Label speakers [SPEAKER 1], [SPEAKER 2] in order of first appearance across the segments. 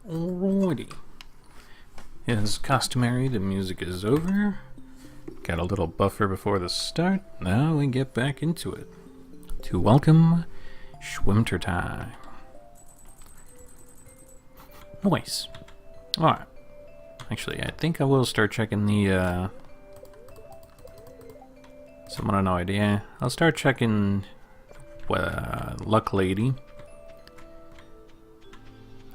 [SPEAKER 1] Alrighty. As customary, the music is over. Got a little buffer before the start. Now we get back into it. To welcome Schwimtertime. Nice. Alright. Actually, I think I will start checking the, someone I have no idea. I'll start checking, Luck Lady.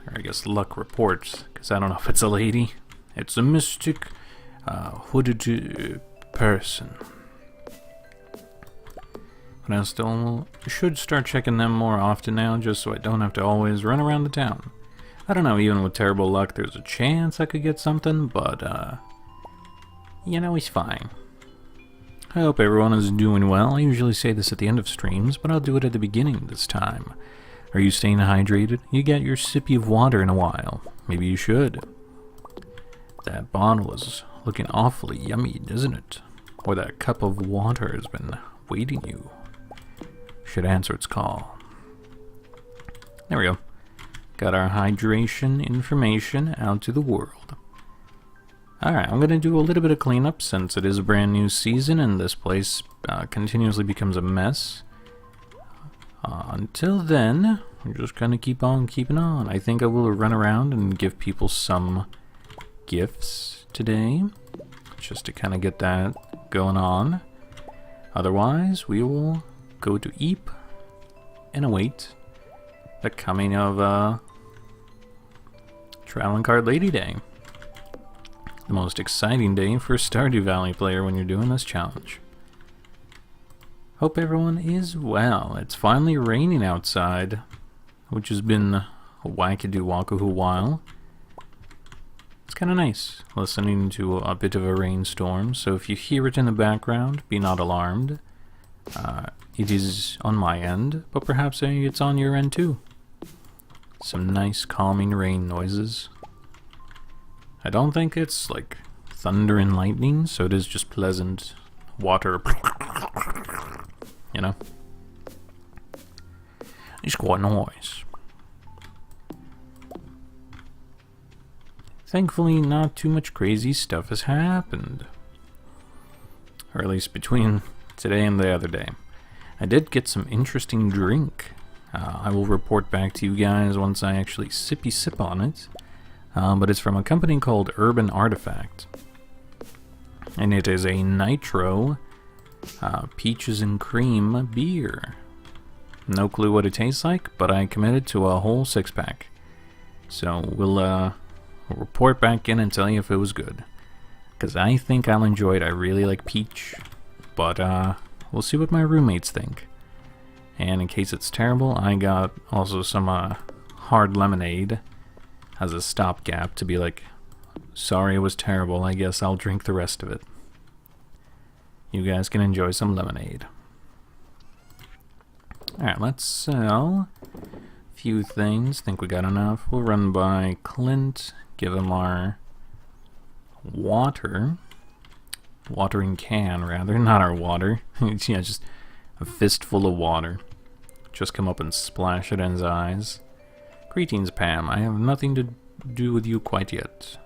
[SPEAKER 1] Or I guess Luck Reports, because I don't know if it's a lady. It's a mystic, hooded person. But I still should start checking them more often now, just so I don't have to always run around the town. I don't know, even with terrible luck, there's a chance I could get something, but, you know, he's fine. I hope everyone is doing well. I usually say this at the end of streams, but I'll do it at the beginning this time. Are you staying hydrated? You got your sippy of water in a while. Maybe you should. That bottle is looking awfully yummy, doesn't it? Or that cup of water has been waiting you. Should answer its call. There we go. Got our hydration information out to the world. Alright, I'm going to do a little bit of cleanup since it is a brand new season and this place continuously becomes a mess. Until then, we're just going to keep on keeping on. I think I will run around and give people some gifts today, just to kind of get that going on. Otherwise, we will go to Eep and await the coming of Traveling Card Lady Day. The most exciting day for a Stardew Valley player when you're doing this challenge. Hope everyone is well. It's finally raining outside, which has been a wackadoo-wackahoo while. It's kind of nice listening to a bit of a rainstorm, so if you hear it in the background, be not alarmed. It is on my end, but perhaps it's on your end too. Some nice calming rain noises. I don't think it's like thunder and lightning, so it is just pleasant water. You know? It's quite nice. Thankfully, not too much crazy stuff has happened. Or at least between today and the other day. I did get some interesting drink. I will report back to you guys once I actually sippy sip on it. But it's from a company called Urban Artifact. And it is a nitro peaches and cream beer. No clue what it tastes like, but I committed to a whole 6-pack. So we'll report back in and tell you if it was good. Because I think I'll enjoy it. I really like peach. But we'll see what my roommates think. And in case it's terrible, I got also some hard lemonade as a stopgap to be like, sorry it was terrible, I guess I'll drink the rest of it. You guys can enjoy some lemonade. Alright, let's sell a few things. Think we got enough. We'll run by Clint, give him our water. Watering can, rather, not our water. Yeah, just a fistful of water. Just come up and splash it in his eyes. Greetings, Pam. I have nothing to do with you quite yet.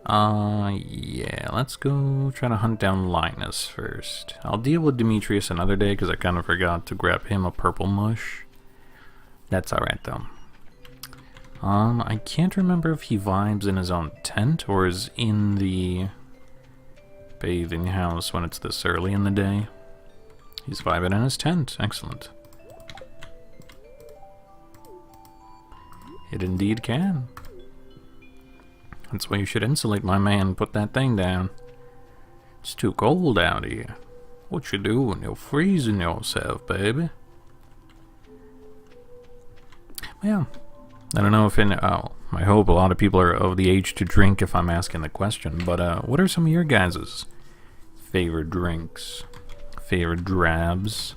[SPEAKER 1] Yeah, let's go try to hunt down Linus first. I'll deal with Demetrius another day because I kind of forgot to grab him a purple mush. That's alright though. I can't remember if he vibes in his own tent or is in the bathing house when it's this early in the day. He's vibing in his tent. Excellent. It indeed can. That's why you should insulate, my man. Put that thing down. It's too cold out here. What you doing? You're freezing yourself, baby. Well, I don't know if I hope a lot of people are of the age to drink if I'm asking the question, but what are some of your guys' favorite drinks? Favorite drabs?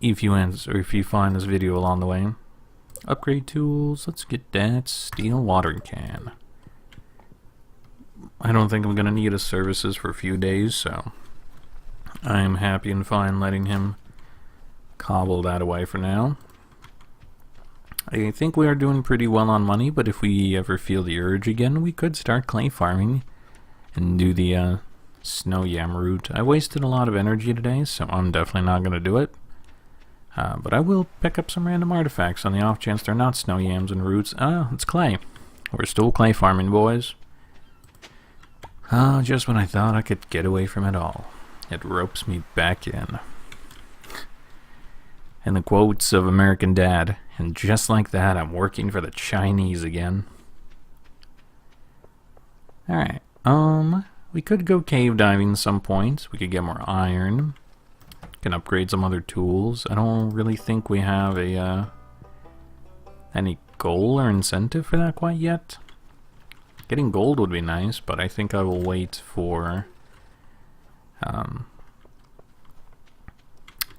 [SPEAKER 1] If you answer, or if you find this video along the way. Upgrade tools, let's get that steel watering can. I don't think I'm gonna need his services for a few days, so I'm happy and fine letting him cobble that away for now. I think we are doing pretty well on money, but if we ever feel the urge again, we could start clay farming and do the snow yam route. I wasted a lot of energy today, so I'm definitely not going to do it. But I will pick up some random artifacts on the off chance they're not snow yams and roots. It's clay. We're still clay farming, boys. Just when I thought I could get away from it all, it ropes me back in. In the quotes of American Dad, and just like that, I'm working for the Chinese again. Alright, we could go cave diving at some point. We could get more iron. Can upgrade some other tools. I don't really think we have any goal or incentive for that quite yet. Getting gold would be nice, but I think I will wait for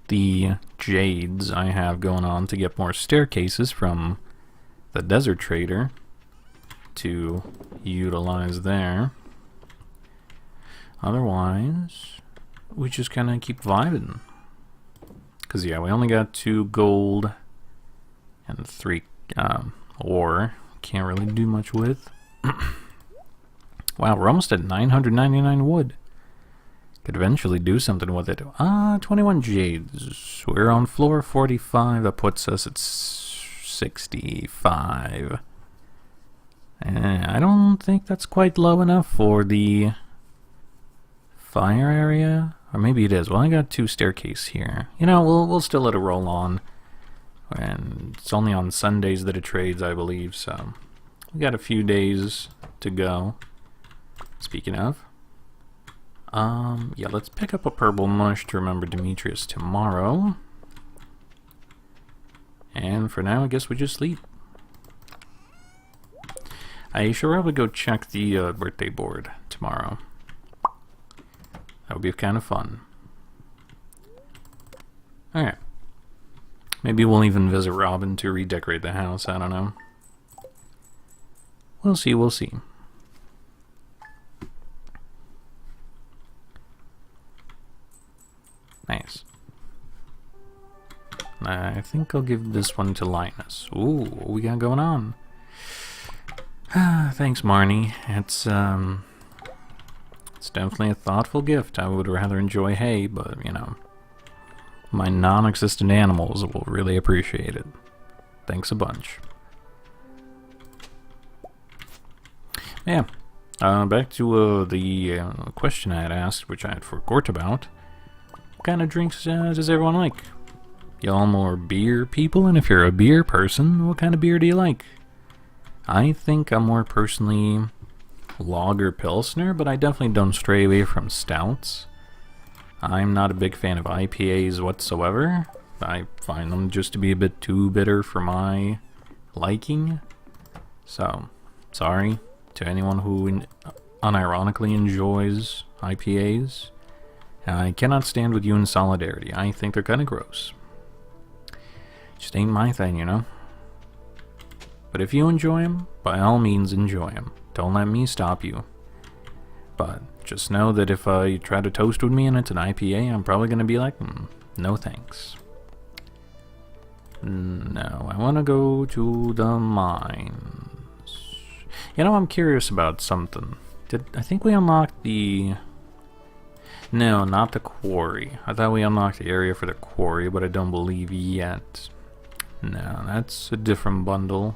[SPEAKER 1] the jades I have going on to get more staircases from the desert trader to utilize there. Otherwise, we just kind of keep vibing. Because, yeah, we only got 2 gold and 3 ore. Can't really do much with. Wow, we're almost at 999 wood. Could eventually do something with it. 21 jades. We're on floor 45. That puts us at 65. I don't think that's quite low enough for the fire area. Or maybe it is. Well, I got 2 staircases here. You know, we'll still let it roll on. And it's only on Sundays that it trades, I believe, so we got a few days to go. Speaking of, yeah, let's pick up a purple mush to remember Demetrius tomorrow. And for now, I guess we just sleep. I should probably go check the birthday board tomorrow. That would be kind of fun. Alright. Maybe we'll even visit Robin to redecorate the house, I don't know. We'll see, we'll see. Nice. I think I'll give this one to Linus. Ooh, what we got going on? Thanks, Marnie. It's definitely a thoughtful gift. I would rather enjoy hay, but, you know, my non-existent animals will really appreciate it. Thanks a bunch. Yeah, back to the question I had asked, which I had forgot about. What kind of drinks does everyone like? Y'all more beer people? And if you're a beer person, what kind of beer do you like? I think I'm more personally lager pilsner, but I definitely don't stray away from stouts. I'm not a big fan of IPAs whatsoever. I find them just to be a bit too bitter for my liking. So, sorry to anyone who unironically enjoys IPAs. I cannot stand with you in solidarity. I think they're kind of gross. Just ain't my thing, you know? But if you enjoy them, by all means enjoy them. Don't let me stop you. But just know that if you try to toast with me and it's an IPA, I'm probably going to be like, no thanks. No, I want to go to the mines. You know, I'm curious about something. I think we unlocked the... No, not the quarry. I thought we unlocked the area for the quarry, but I don't believe yet. No, that's a different bundle.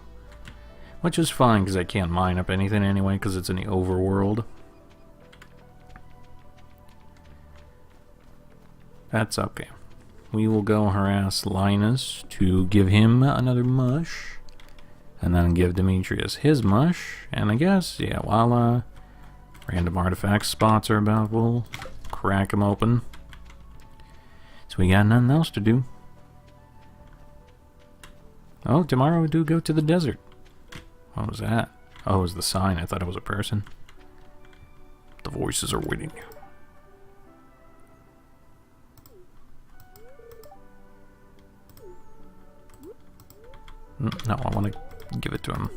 [SPEAKER 1] Which is fine, because I can't mine up anything anyway, because it's in the overworld. That's okay. We will go harass Linus to give him another mush. And then give Demetrius his mush. And I guess, yeah, while random artifact spots are about, we'll crack them open. So we got nothing else to do. Oh, tomorrow we do go to the desert. What was that? Oh, it was the sign. I thought it was a person. The voices are waiting. No, I want to give it to him.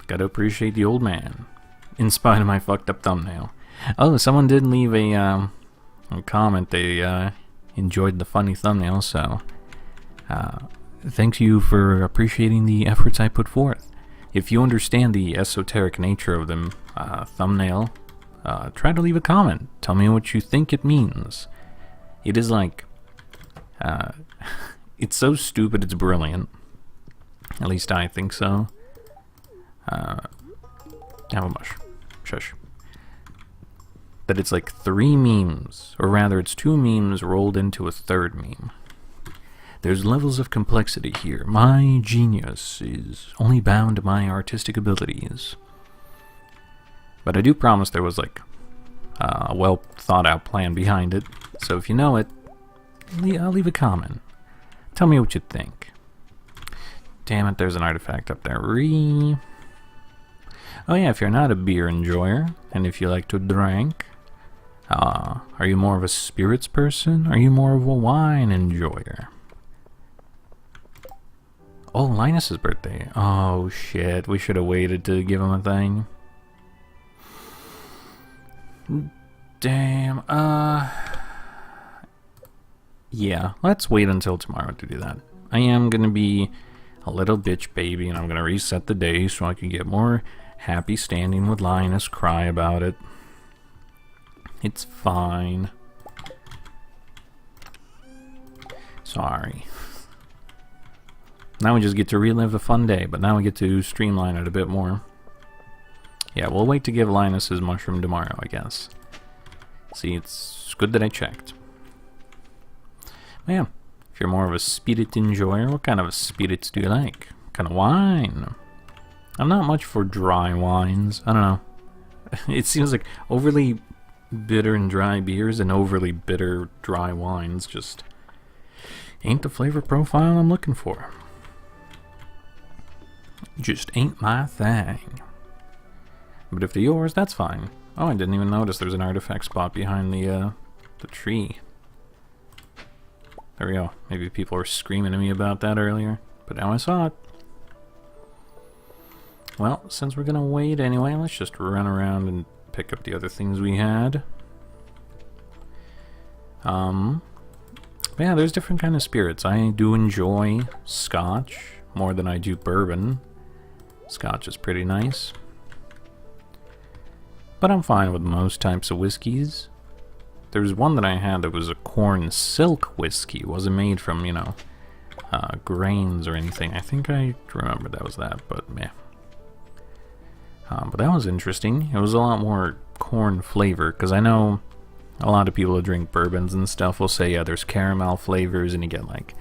[SPEAKER 1] Gotta appreciate the old man. In spite of my fucked up thumbnail. Oh, someone did leave a comment. They enjoyed the funny thumbnail, so thank you for appreciating the efforts I put forth. If you understand the esoteric nature of the thumbnail, try to leave a comment. Tell me what you think it means. It is like, it's so stupid it's brilliant. At least I think so. Have a mush. Shush. That it's like 3 memes, or rather it's 2 memes rolled into a third meme. There's levels of complexity here. My genius is only bound to my artistic abilities. But I do promise there was like a well thought out plan behind it. So if you know it, I'll leave a comment. Tell me what you think. Damn it, there's an artifact up there. Oh yeah, if you're not a beer enjoyer, and if you like to drink, are you more of a spirits person? Are you more of a wine enjoyer? Oh, Linus's birthday. Oh shit, we should have waited to give him a thing. Damn, yeah, let's wait until tomorrow to do that. I am gonna be a little bitch baby, and I'm gonna reset the day so I can get more happy standing with Linus, cry about it. It's fine. Sorry. Now we just get to relive a fun day, but now we get to streamline it a bit more. Yeah, we'll wait to give Linus his mushroom tomorrow, I guess. See, it's good that I checked. Yeah, if you're more of a spirit enjoyer, what kind of spirits do you like? What kind of wine? I'm not much for dry wines. I don't know. It seems like overly bitter and dry beers and overly bitter dry wines just ain't the flavor profile I'm looking for. Just ain't my thing. But if they're yours, that's fine. Oh, I didn't even notice there's an artifact spot behind the tree. There we go. Maybe people were screaming at me about that earlier, but now I saw it. Well, since we're gonna wait anyway, let's just run around and pick up the other things we had. But yeah, there's different kind of spirits. I do enjoy Scotch more than I do bourbon. Scotch is pretty nice. But I'm fine with most types of whiskeys. There was one that I had that was a corn silk whiskey. It wasn't made from, you know, grains or anything. I think I remember that was that, but meh. But that was interesting. It was a lot more corn flavor, because I know a lot of people who drink bourbons and stuff will say, yeah, there's caramel flavors and you get like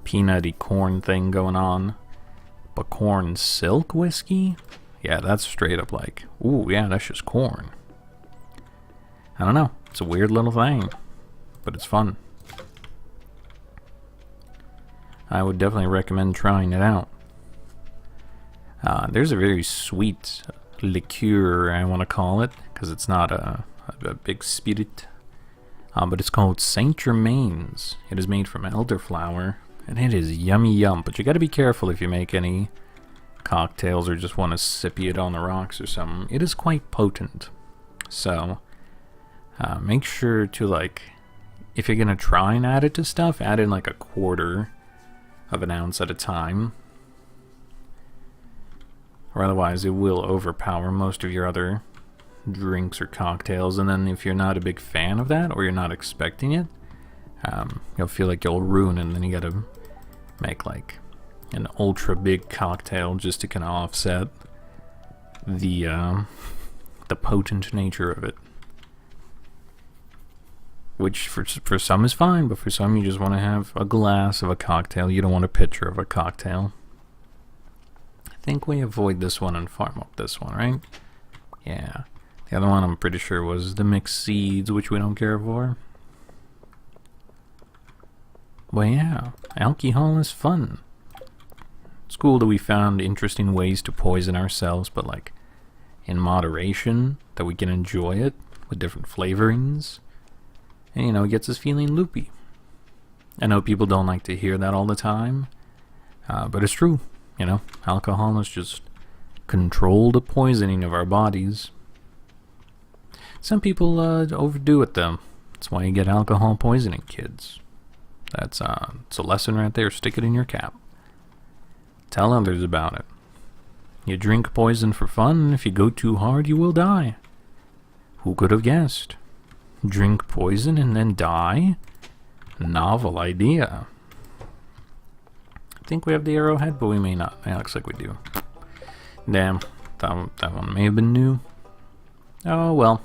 [SPEAKER 1] peanutty corn thing going on. But corn silk whiskey? Yeah, that's straight up like, ooh, yeah, that's just corn. I don't know. It's a weird little thing, but it's fun. I would definitely recommend trying it out. There's a very sweet liqueur, I want to call it, because it's not a big spirit. But it's called Saint Germain's. It is made from elderflower, and it is yummy yum. But you got to be careful if you make any cocktails or just want to sippy it on the rocks or something. It is quite potent, so make sure to, like, if you're gonna try and add it to stuff, add in like a 1/4 of an ounce at a time, or otherwise it will overpower most of your other drinks or cocktails. And then if you're not a big fan of that, or you're not expecting it, you'll feel like you'll ruin it, and then you gotta make like an ultra big cocktail just to kind of offset the potent nature of it. Which for some is fine, but for some you just want to have a glass of a cocktail. You don't want a pitcher of a cocktail. I think we avoid this one and farm up this one, right? Yeah. The other one I'm pretty sure was the mixed seeds, which we don't care for. Well, yeah, alcohol is fun. It's cool that we found interesting ways to poison ourselves, but like in moderation, that we can enjoy it with different flavorings. And, you know, it gets us feeling loopy. I know people don't like to hear that all the time, but it's true. You know, alcohol is just controlled poisoning of our bodies. Some people overdo it, though. That's why you get alcohol poisoning, kids. It's a lesson right there. Stick it in your cap. Tell others about it. You drink poison for fun, and if you go too hard, you will die. Who could have guessed? Drink poison and then die? Novel idea. I think we have the arrowhead, but we may not. Yeah, looks like we do. Damn, that one may have been new. Oh, well.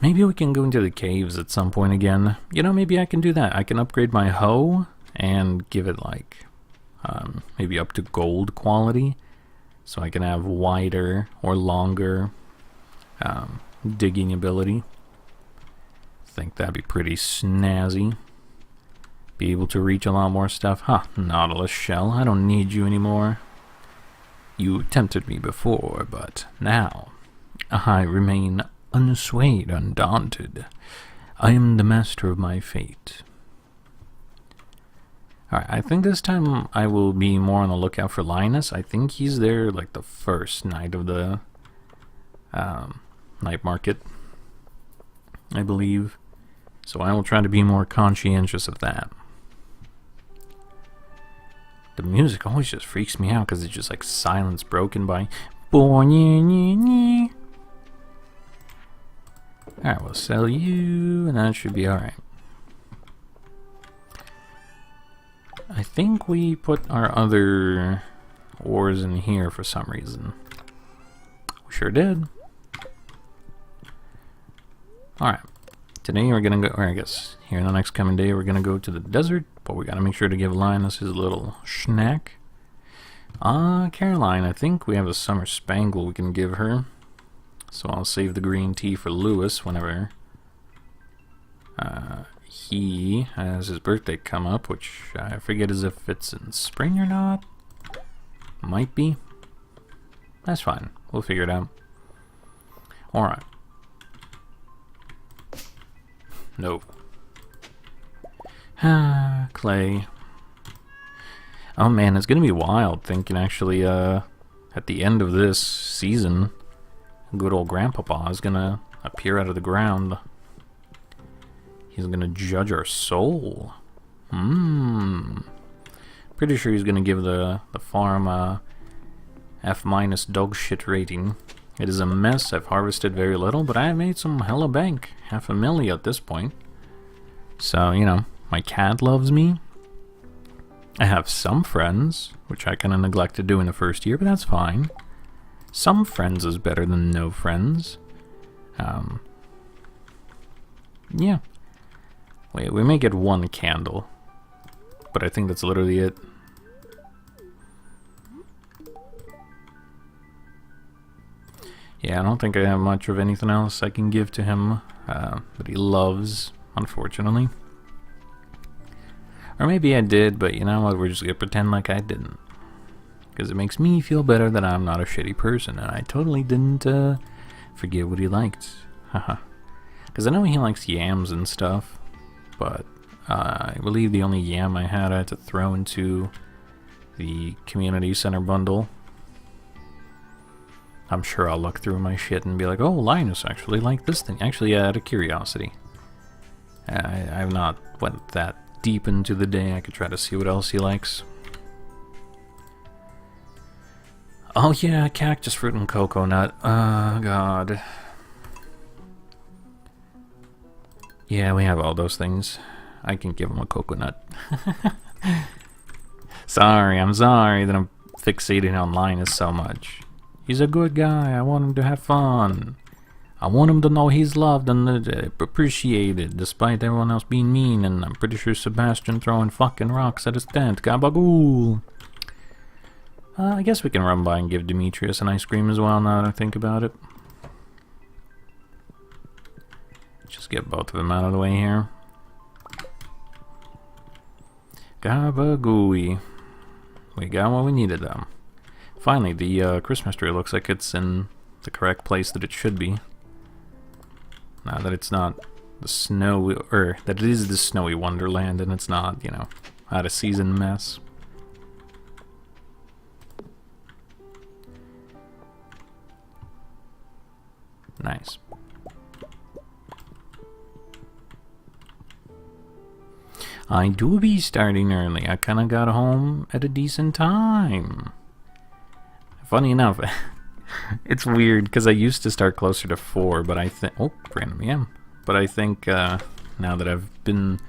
[SPEAKER 1] Maybe we can go into the caves at some point again. You know, maybe I can do that. I can upgrade my hoe and give it like maybe up to gold quality, so I can have wider or longer digging ability. Think that'd be pretty snazzy. Be able to reach a lot more stuff. Huh, Nautilus shell, I don't need you anymore. You tempted me before, but now I remain unswayed, undaunted. I am the master of my fate. Alright, I think this time I will be more on the lookout for Linus. I think he's there like the first night of the night market, I believe. So I will try to be more conscientious of that. The music always just freaks me out because it's just like silence broken by Alright, we'll sell you, and that should be alright. I think we put our other ores in here for some reason. We sure did. Alright. Today we're gonna go, or I guess here in the next coming day, we're gonna go to the desert, but we gotta make sure to give Linus his little snack. Caroline, I think we have a summer spangle we can give her. So I'll save the green tea for Lewis whenever he has his birthday come up, which I forget as if it's in spring or not. Might be. That's fine. We'll figure it out. Alright. No. Clay. Oh man, it's gonna be wild thinking actually at the end of this season, good old Grandpapa is gonna appear out of the ground. He's gonna judge our soul. Pretty sure he's gonna give the farm a F- dog shit rating. It is a mess. I've harvested very little, but I have made some hella bank. $500,000 at this point. So, you know, my cat loves me. I have some friends, which I kind of neglect to do in the first year, but that's fine. Some friends is better than no friends. Yeah. Wait, we may get one candle, but I think that's literally it. Yeah, I don't think I have much of anything else I can give to him that he loves, unfortunately. Or maybe I did, but you know what, we're just gonna pretend like I didn't. Because it makes me feel better that I'm not a shitty person, and I totally didn't forget what he liked. Haha. Because I know he likes yams and stuff, but I believe the only yam I had to throw into the community center bundle. I'm sure I'll look through my shit and be like, oh, Linus actually liked this thing. Actually, out of curiosity. I've not went that deep into the day. I could try to see what else he likes. Oh yeah, cactus fruit and coconut. Oh god. Yeah, we have all those things. I can give him a coconut. I'm sorry that I'm fixating on Linus so much. He's a good guy. I want him to have fun. I want him to know he's loved and appreciated, despite everyone else being mean, and I'm pretty sure Sebastian throwing fucking rocks at his tent. Gabagool! I guess we can run by and give Demetrius an ice cream as well, now that I think about it. Just get both of them out of the way here. Gabagooey. We got what we needed, though. Finally, the Christmas tree looks like it's in the correct place that it should be. Now that it's not the snowy, or that it is the snowy wonderland and it's not, you know, out of season mess. Nice. I do be starting early. I kind of got home at a decent time. Funny enough, it's weird because I used to start closer to 4, but I think... Oh, random EM. But I think now that I've been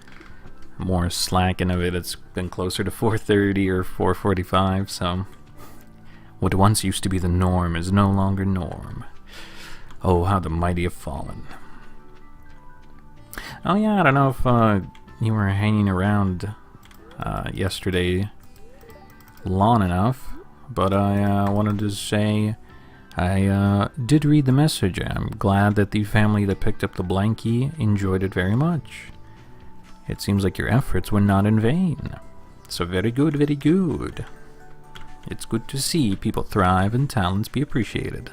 [SPEAKER 1] more slacking of it, it's been closer to 4:30 or 4:45, so... What once used to be the norm is no longer norm. Oh, how the mighty have fallen. Oh yeah, I don't know if you were hanging around yesterday long enough, but I wanted to say I did read the message. I'm glad that the family that picked up the blankie enjoyed it very much. It seems like your efforts were not in vain. So very good, very good. It's good to see people thrive and talents be appreciated.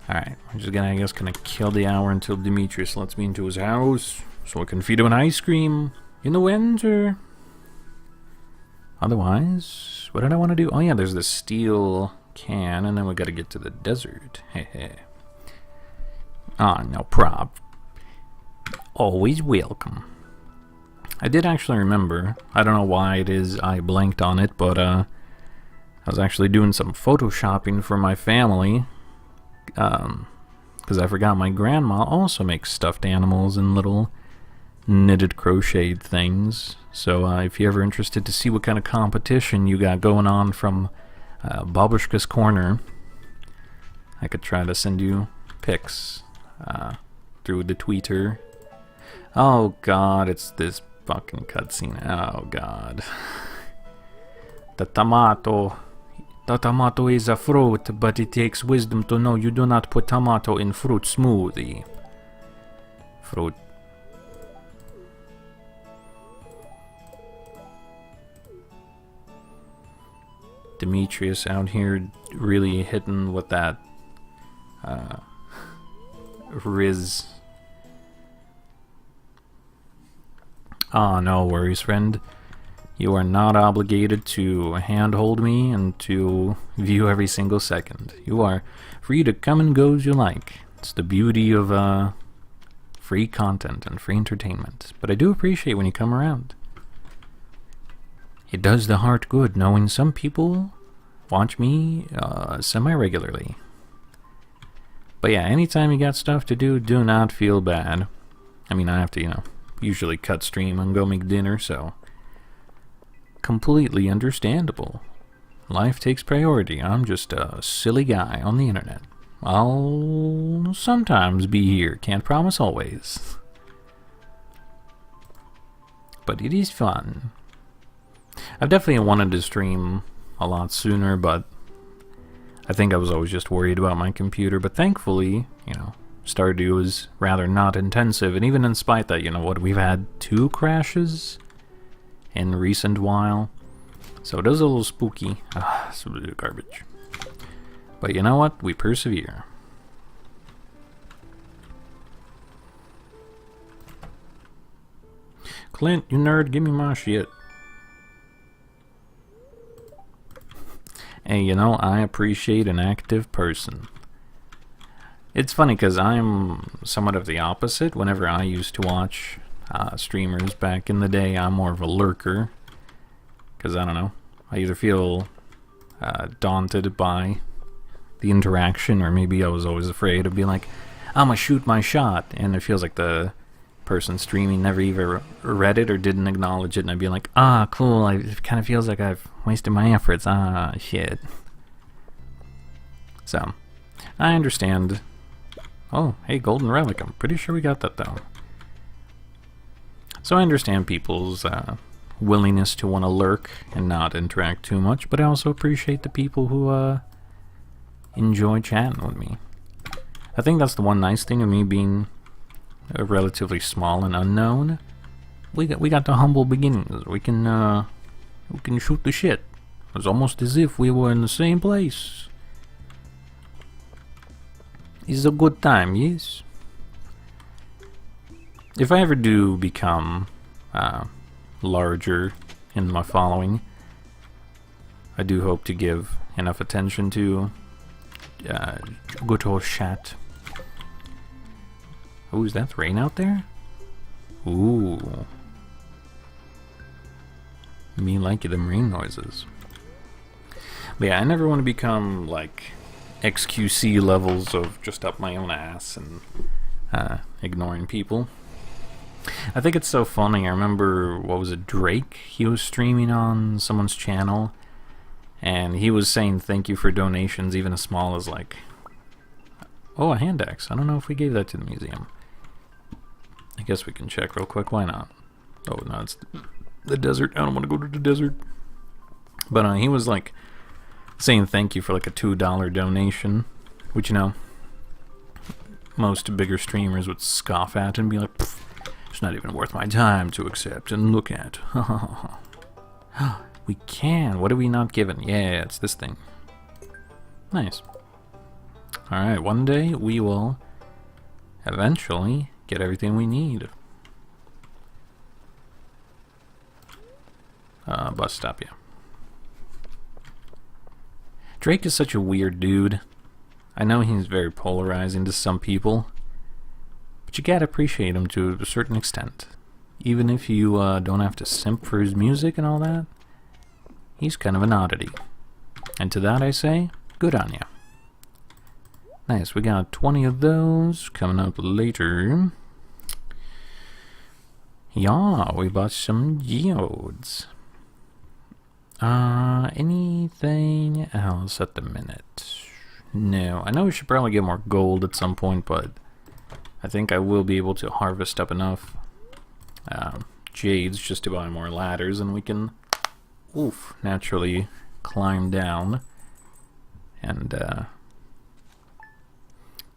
[SPEAKER 1] Alright, I'm just gonna, I guess, gonna kill the hour until Demetrius lets me into his house so I can feed him an ice cream in the winter. Otherwise, what did I want to do? Oh yeah, there's the steel can, and then we gotta get to the desert. Hehe. Ah, no prob. Always welcome. I did actually remember, I don't know why it is I blanked on it, but I was actually doing some photoshopping for my family, because I forgot my grandma also makes stuffed animals and little knitted crocheted things. So if you're ever interested to see what kind of competition you got going on from Babushka's Corner, I could try to send you pics through the tweeter. Oh god, it's this fucking cutscene. Oh god. The tomato is a fruit, but it takes wisdom to know you do not put tomato in fruit smoothie. Fruit. Demetrius out here really hitting with that Riz. Ah, no worries, friend. You are not obligated to handhold me and to view every single second. You are free to come and go as you like. It's the beauty of free content and free entertainment. But I do appreciate when you come around. It does the heart good knowing some people watch me semi-regularly. But yeah, anytime you got stuff to do, do not feel bad. I mean, I have to, you know, usually cut stream and go make dinner, so completely understandable. Life takes priority. I'm just a silly guy on the internet. I'll sometimes be here, can't promise always. But it is fun. I've definitely wanted to stream a lot sooner, but I think I was always just worried about my computer. But thankfully, you know, Stardew is rather not intensive, and even in spite that, you know what, we've had 2 crashes in recent while, so it is a little spooky. Ah, some garbage. But you know what, we persevere. Clint, you nerd, give me my shit. Hey, you know, I appreciate an active person. It's funny because I'm somewhat of the opposite. Whenever I used to watch streamers back in the day, I'm more of a lurker. Because, I don't know, I either feel daunted by the interaction, or maybe I was always afraid of being like, I'm gonna shoot my shot, and it feels like the person streaming never even read it or didn't acknowledge it, and I'd be like, ah, cool, it kind of feels like I've wasted my efforts, ah, shit. So, I understand. Oh, hey, golden relic. I'm pretty sure we got that, though. So I understand people's willingness to want to lurk and not interact too much, but I also appreciate the people who enjoy chatting with me. I think that's the one nice thing of me being relatively small and unknown. We got the humble beginnings. We can shoot the shit. It's almost as if we were in the same place. It's a good time, yes. If I ever do become larger in my following, I do hope to give enough attention to good old chat. Oh, is that rain out there? Ooh. Me like them rain noises. But yeah, I never want to become like XQC levels of just up my own ass and ignoring people. I think it's so funny. I remember, what was it, Drake? He was streaming on someone's channel, and he was saying thank you for donations, even as small as like, oh, a hand axe. I don't know if we gave that to the museum. I guess we can check real quick. Why not? Oh, no, it's the desert. I don't want to go to the desert. But he was like saying thank you for like a $2 donation, which, you know, most bigger streamers would scoff at and be like, it's not even worth my time to accept and look at. We can. What are we not given? Yeah, it's this thing. Nice. Alright, one day we will eventually get everything we need. Bus stop, yeah. Drake is such a weird dude. I know he's very polarizing to some people, but you gotta appreciate him to a certain extent. Even if you don't have to simp for his music and all that, he's kind of an oddity. And to that I say, good on ya. Nice, we got 20 of those coming up later. Yeah, we bought some geodes. Anything else at the minute? No, I know we should probably get more gold at some point, but I think I will be able to harvest up enough jades just to buy more ladders, and we can, naturally climb down and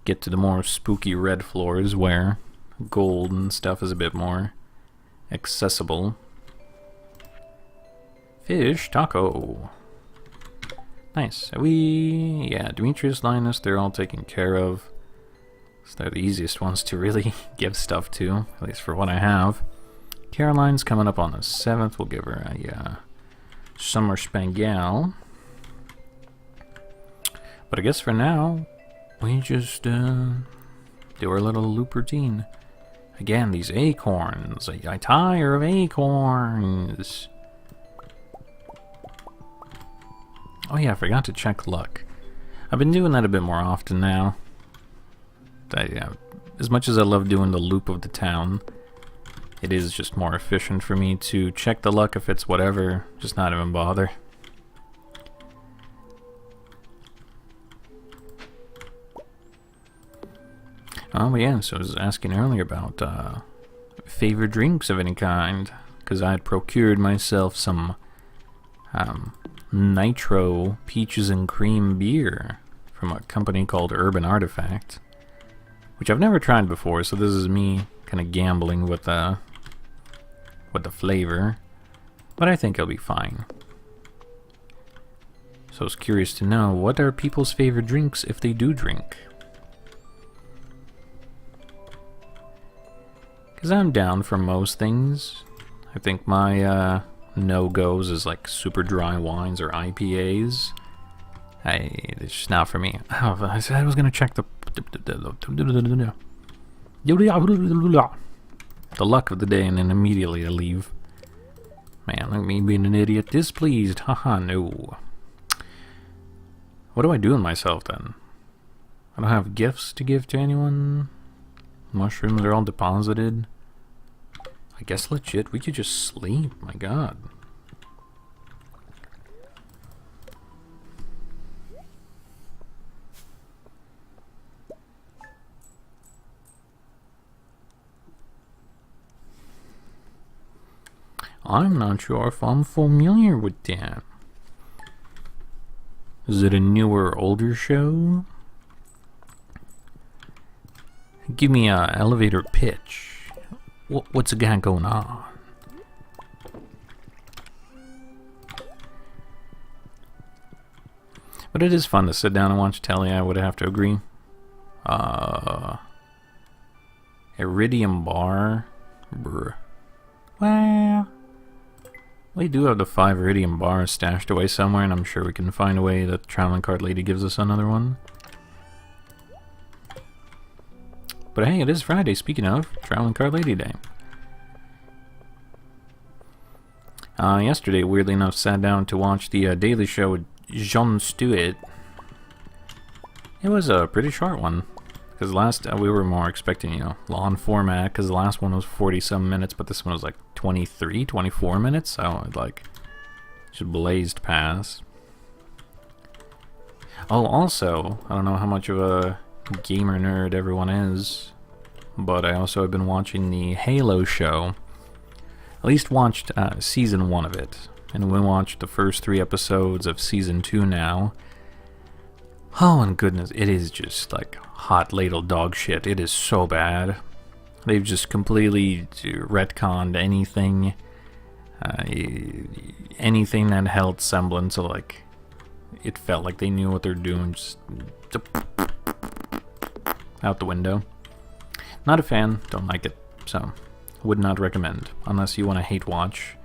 [SPEAKER 1] get to the more spooky red floors where gold and stuff is a bit more accessible. Fish taco. Nice. Yeah, Demetrius, Linus, they're all taken care of. So they're the easiest ones to really give stuff to, at least for what I have. Caroline's coming up on the 7th. We'll give her a summer spangle. But I guess for now, we just do our little loop routine. Again, these acorns. I tire of acorns. Oh yeah, I forgot to check luck. I've been doing that a bit more often now. As much as I love doing the loop of the town, it is just more efficient for me to check the luck if it's whatever, just not even bother. Oh yeah, so I was asking earlier about favorite drinks of any kind, because I had procured myself some Nitro Peaches and Cream beer from a company called Urban Artifact, which I've never tried before, so this is me kind of gambling with the flavor, but I think it'll be fine. So I was curious to know, what are people's favorite drinks if they do drink? Because I'm down for most things. I think my no-goes is like super dry wines or IPAs. It's just not for me. Oh, I said I was gonna check the luck of the day, and then immediately I leave. Man, look at me being an idiot. Displeased. Haha, no. What do I do with myself then? I don't have gifts to give to anyone. Mushrooms are all deposited. I guess legit, we could just sleep. My god. I'm not sure if I'm familiar with that. Is it a newer or older show? Give me a elevator pitch. What's got going on? But it is fun to sit down and watch telly, I would have to agree. Iridium Bar? Brr. Well, we do have the 5 Iridium Bars stashed away somewhere, and I'm sure we can find a way that Traveling Card Lady gives us another one. But hey, it is Friday, speaking of Traveling Card Lady Day. Yesterday, weirdly enough, sat down to watch the Daily Show with Jon Stewart. It was a pretty short one. Because last, we were more expecting, you know, long format, because the last one was 40-some minutes, but this one was like 23, 24 minutes, so it, like, just blazed past. Oh, also, I don't know how much of a gamer nerd everyone is, but I also have been watching the Halo show. At least watched season 1 of it, and we watched the first 3 episodes of season 2 now. Oh, and goodness, it is just like hot ladle dog shit. It is so bad. They've just completely retconned anything, anything that held semblance of, like, it felt like they knew what they're doing, just out the window. Not a fan, don't like it, so would not recommend, unless you want to hate watch.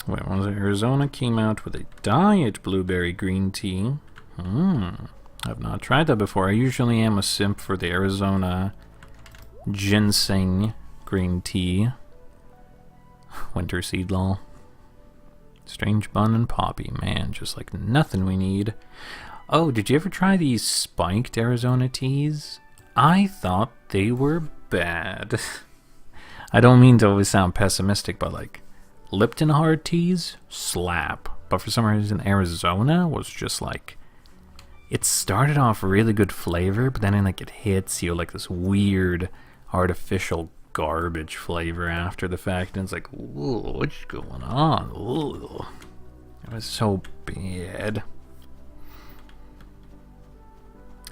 [SPEAKER 1] Wait, was it Arizona came out with a diet blueberry green tea? I've not tried that before. I usually am a simp for the Arizona ginseng green tea. Winter seed lol. Strange bun and poppy, man, just like nothing we need. Oh, did you ever try these spiked Arizona teas? I thought they were bad. I don't mean to always sound pessimistic, but like, Lipton hard teas slap, but for some reason Arizona was just like, it started off really good flavor, but then like it hits you like this weird artificial garbage flavor after the fact, and it's like, ooh, what's going on? Ooh. It was so bad.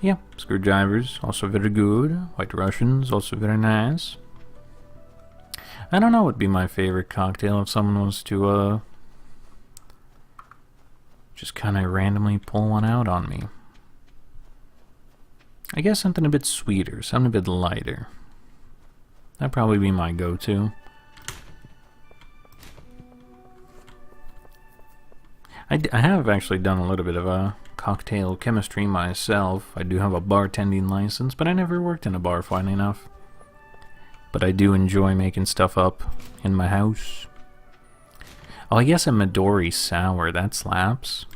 [SPEAKER 1] Yeah, screwdrivers also very good. White Russians also very nice. I don't know what would be my favorite cocktail if someone was to, just kind of randomly pull one out on me. I guess something a bit sweeter, something a bit lighter. That'd probably be my go-to. I have actually done a little bit of a cocktail chemistry myself. I do have a bartending license, but I never worked in a bar, funny enough. But I do enjoy making stuff up in my house. Oh, I guess a Midori sour, that slaps.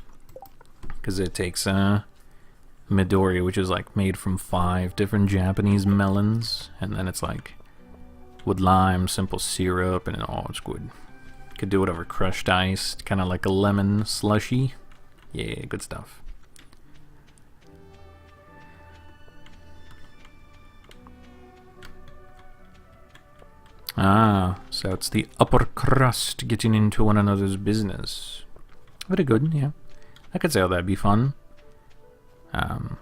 [SPEAKER 1] Because it takes Midori, which is like made from 5 different Japanese melons, and then it's like with lime, simple syrup, and oh, it's good. Could do whatever, crushed ice, kind of like a lemon slushy. Yeah, good stuff. Ah, so it's the upper crust getting into one another's business. Very good, yeah. I could say how that'd be fun. I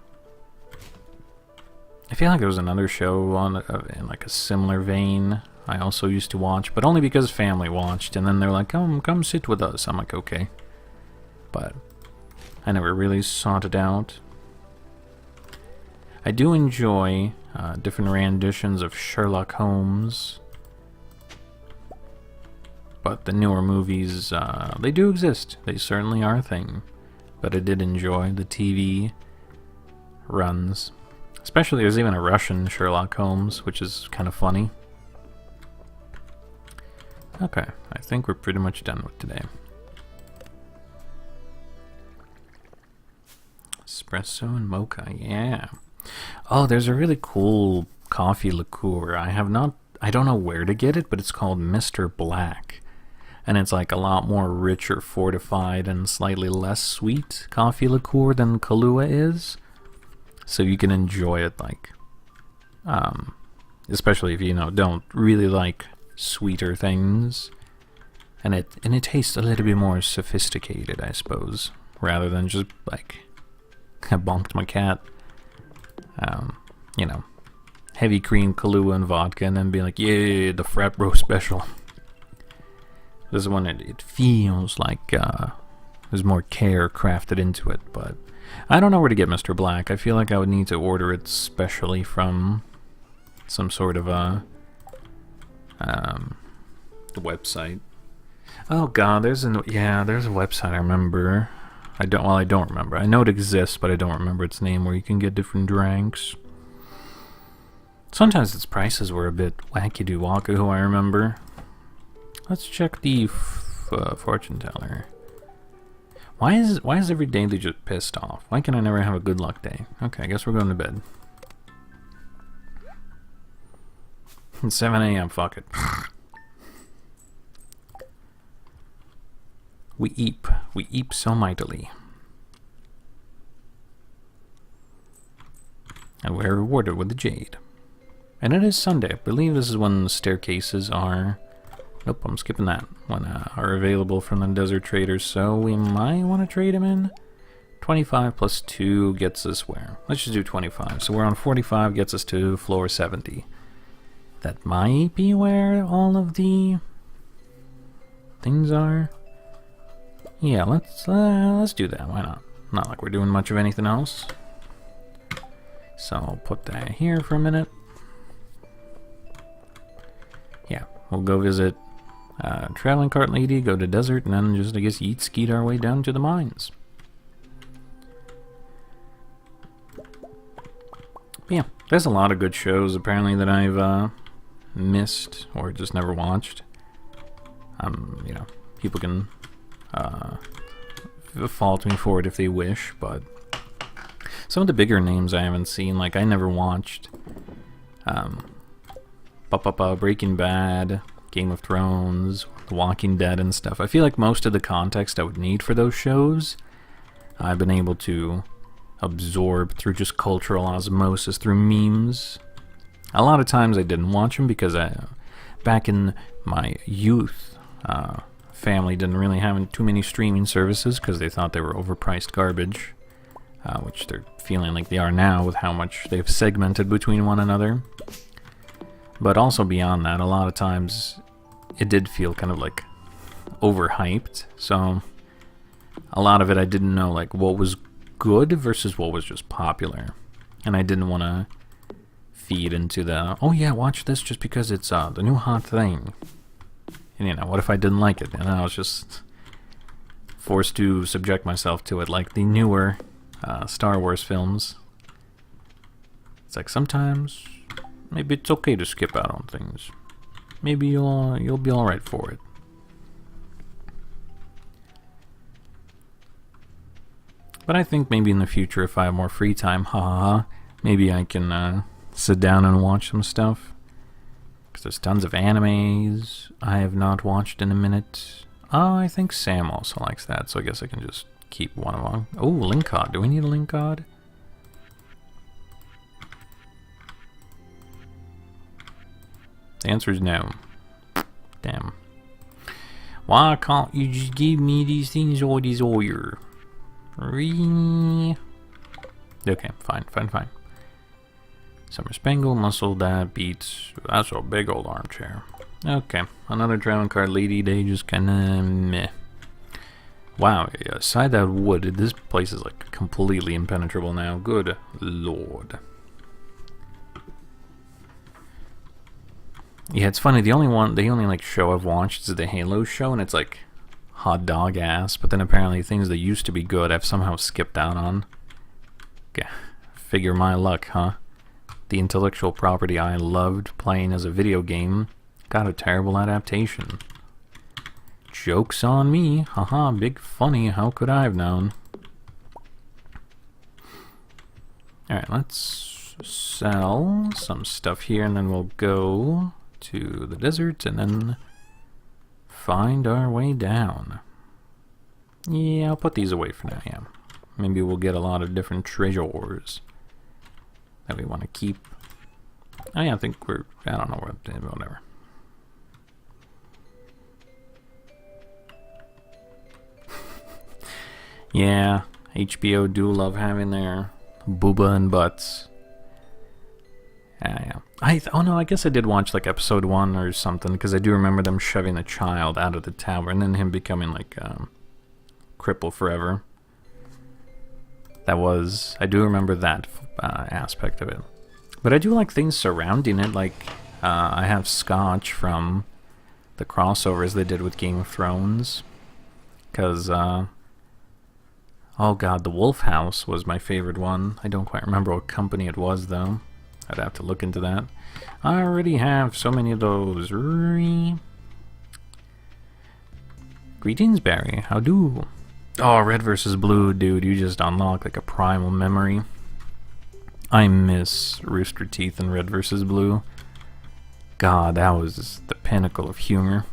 [SPEAKER 1] feel like there was another show on in like a similar vein I also used to watch, but only because family watched, and then they're like, come sit with us. I'm like, okay. But I never really sought it out. I do enjoy different renditions of Sherlock Holmes. But the newer movies, they do exist. They certainly are a thing. But I did enjoy the TV runs. Especially, there's even a Russian Sherlock Holmes, which is kind of funny. Okay, I think we're pretty much done with today. Espresso and mocha, yeah. Oh, there's a really cool coffee liqueur. I don't know where to get it, but it's called Mr. Black. And it's like a lot more richer, fortified, and slightly less sweet coffee liqueur than Kahlua is. So you can enjoy it, like, especially if you don't really like sweeter things, and it tastes a little bit more sophisticated, I suppose, rather than just like I bonked my cat. Heavy cream Kahlua and vodka, and then be like, yeah, the frat bro special. This one, it feels like there's more care crafted into it, but I don't know where to get Mr. Black. I feel like I would need to order it specially from some sort of a website. Oh god, there's a website I remember. I don't remember. I know it exists, but I don't remember its name, where you can get different drinks. Sometimes its prices were a bit wacky-do-wackoo, I remember. Let's check the fortune teller. Why is every day they just pissed off? Why can I never have a good luck day? Okay, I guess we're going to bed. It's 7 a.m., fuck it. We eep so mightily. And we're rewarded with the jade. And it is Sunday. I believe this is when the staircases are... Nope, I'm skipping that. When are available from the desert traders, so we might want to trade them in. 25 plus 2 gets us where? Let's just do 25. So we're on 45, gets us to floor 70. That might be where all of the things are. Yeah, let's do that. Why not? Not like we're doing much of anything else. So I'll put that here for a minute. Yeah, we'll go visit Traveling Cart Lady, go to desert, and then just, I guess, eat skeet our way down to the mines. Yeah, there's a lot of good shows, apparently, that I've missed or just never watched. You know, people can fault me for it if they wish, but some of the bigger names I haven't seen, like I never watched Breaking Bad, Game of Thrones, The Walking Dead and stuff. I feel like most of the context I would need for those shows, I've been able to absorb through just cultural osmosis, through memes. A lot of times I didn't watch them because back in my youth, family didn't really have too many streaming services because they thought they were overpriced garbage, which they're feeling like they are now with how much they've segmented between one another. But also beyond that, a lot of times it did feel kind of like overhyped, so a lot of it I didn't know like what was good versus what was just popular, and I didn't want to feed into the, oh yeah, watch this just because it's the new hot thing. And you know, what if I didn't like it? And I was just forced to subject myself to it, like the newer Star Wars films. It's like sometimes maybe it's okay to skip out on things. Maybe you'll be all right for it. But I think maybe in the future, if I have more free time, maybe I can sit down and watch some stuff. Because there's tons of animes I have not watched in a minute. Oh, I think Sam also likes that, so I guess I can just keep one of them. Oh, link card. Do we need a link card? The answer is no. Damn. Why can't you just give me these things or these oil? Okay, fine. Summer Spangle, Muscle, that beats. That's a big old armchair. Okay, another Traveling Cart Lady day, just kinda meh. Wow, aside that wood, this place is like completely impenetrable now. Good lord. Yeah, it's funny, the only like show I've watched is the Halo show, and it's like hot dog ass, but then apparently things that used to be good I've somehow skipped out on. Okay, figure my luck, huh? The intellectual property I loved playing as a video game got a terrible adaptation. Joke's on me, haha, big funny, how could I have known? Alright, let's sell some stuff here, and then we'll go to the desert, and then find our way down. Yeah, I'll put these away for now, yeah. Maybe we'll get a lot of different treasures that we want to keep. Oh yeah, I think we're, I don't know, whatever. Yeah, HBO do love having their booba and butts. Yeah. Oh no, I guess I did watch like episode 1 or something, because I do remember them shoving the child out of the tower and then him becoming like cripple forever. I do remember that aspect of it. But I do like things surrounding it, like I have Scotch from the crossovers they did with Game of Thrones, because Oh god, the Wolf House was my favorite one. I don't quite remember what company it was, though. I'd have to look into that. I already have so many of those. Greetings, Barry. How do? Oh, red versus blue, dude. You just unlock like a primal memory. I miss Rooster Teeth and red versus blue. God, that was the pinnacle of humor.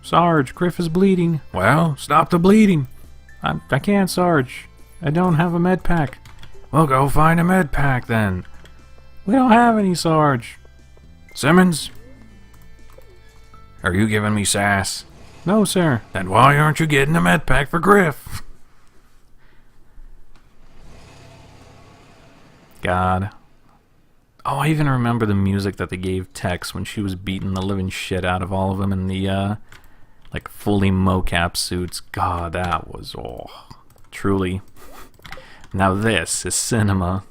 [SPEAKER 1] Sarge, Griff is bleeding. Well, stop the bleeding. I can't, Sarge. I don't have a med pack. Well, go find a med pack then. We don't have any, Sarge. Simmons? Are you giving me sass? No, sir. Then why aren't you getting a med pack for Griff? God. Oh, I even remember the music that they gave Tex when she was beating the living shit out of all of them in the, like, fully mocap suits. God, that was, oh, truly. Now this is cinema.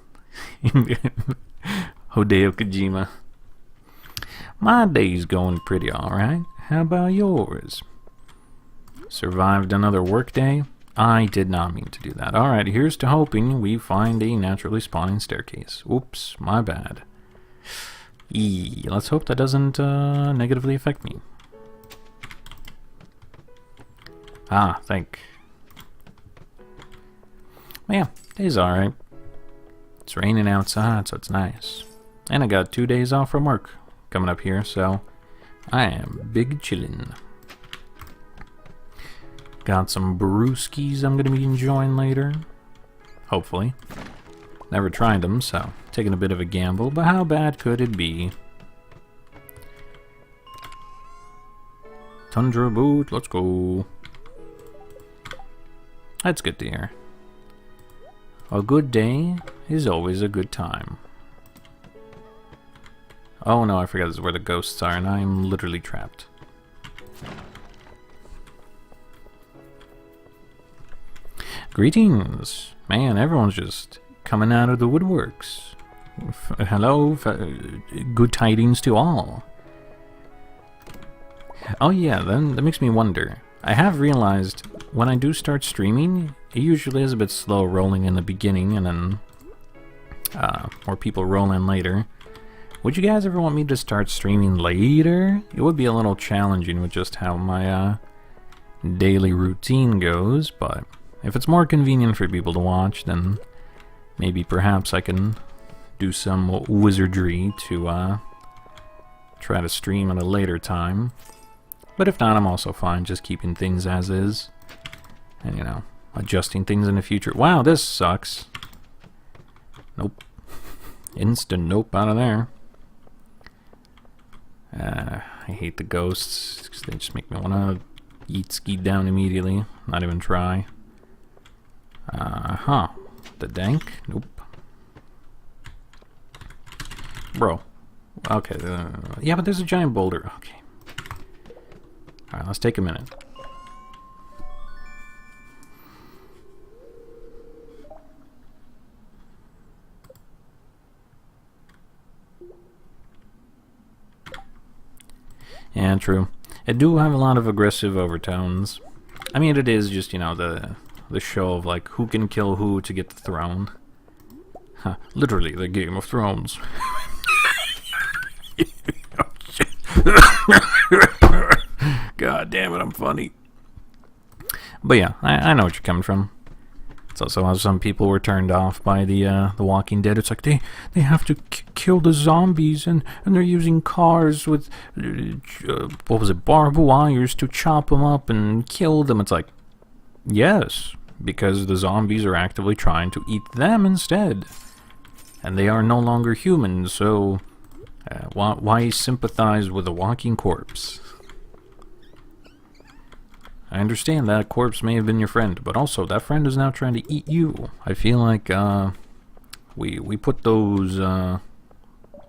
[SPEAKER 1] Hideo Kojima. My day's going pretty alright. How about yours? Survived another workday? I did not mean to do that. Alright, here's to hoping we find a naturally spawning staircase. Oops, my bad. Let's hope that doesn't negatively affect me. Ah, thank. Well, yeah, day's alright. It's raining outside, so it's nice. And I got 2 days off from work coming up here, so I am big chillin'. Got some brewskis I'm going to be enjoying later. Hopefully. Never tried them, so taking a bit of a gamble, but how bad could it be? Tundra boot, let's go. That's good to hear. A good day is always a good time. Oh no, I forgot this is where the ghosts are, and I'm literally trapped. Greetings! Man, everyone's just coming out of the woodworks. Hello, good tidings to all. Oh yeah, then that makes me wonder. I have realized when I do start streaming, it usually is a bit slow rolling in the beginning, and then more people roll in later. Would you guys ever want me to start streaming later? It would be a little challenging with just how my daily routine goes, but if it's more convenient for people to watch, then maybe perhaps I can do some wizardry to try to stream at a later time. But if not, I'm also fine just keeping things as is. And, you know, adjusting things in the future. Wow, this sucks. Nope. Instant nope out of there. I hate the ghosts, 'cause they just make me want to eat ski down immediately. Not even try. The dank? Nope. Bro. Okay, yeah, but there's a giant boulder. Okay. Alright, let's take a minute. Yeah, true. It do have a lot of aggressive overtones. I mean, it is just, you know, the show of, like, who can kill who to get the throne. Huh, literally, the Game of Thrones. God damn it, I'm funny. But yeah, I know what you're coming from. It's also how some people were turned off by the Walking Dead. It's like they have to kill the zombies, and they're using cars with what was it, barbed wires to chop them up and kill them. It's like, yes, because the zombies are actively trying to eat them instead, and they are no longer human. So why sympathize with a walking corpse? I understand that corpse may have been your friend, but also that friend is now trying to eat you. I feel like we put those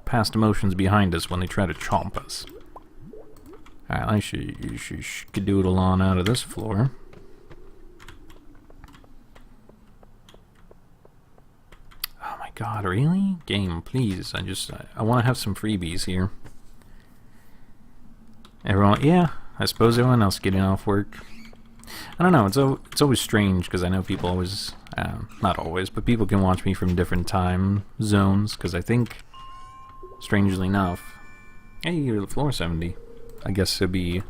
[SPEAKER 1] past emotions behind us when they try to chomp us. Alright, I should skedoodle on out of this floor. Oh my god, really? Game, please. I want to have some freebies here. Everyone, yeah, I suppose everyone else getting off work. I don't know, it's always strange, because I know people always, not always, but people can watch me from different time zones, because I think, strangely enough, hey, you're floor 70. I guess it'd be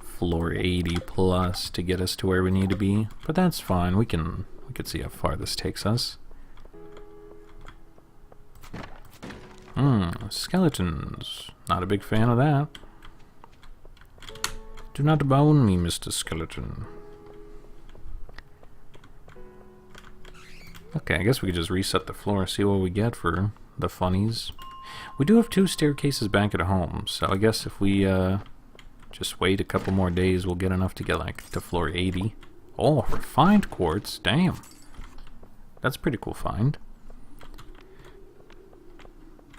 [SPEAKER 1] floor 80 plus to get us to where we need to be, but that's fine. We could see how far this takes us. Skeletons. Not a big fan of that. Do not bone me, Mr. Skeleton. Okay, I guess we could just reset the floor, see what we get for the funnies. We do have 2 staircases back at home, so I guess if we just wait a couple more days, we'll get enough to get like to floor 80. Oh, refined quartz, damn. That's a pretty cool find.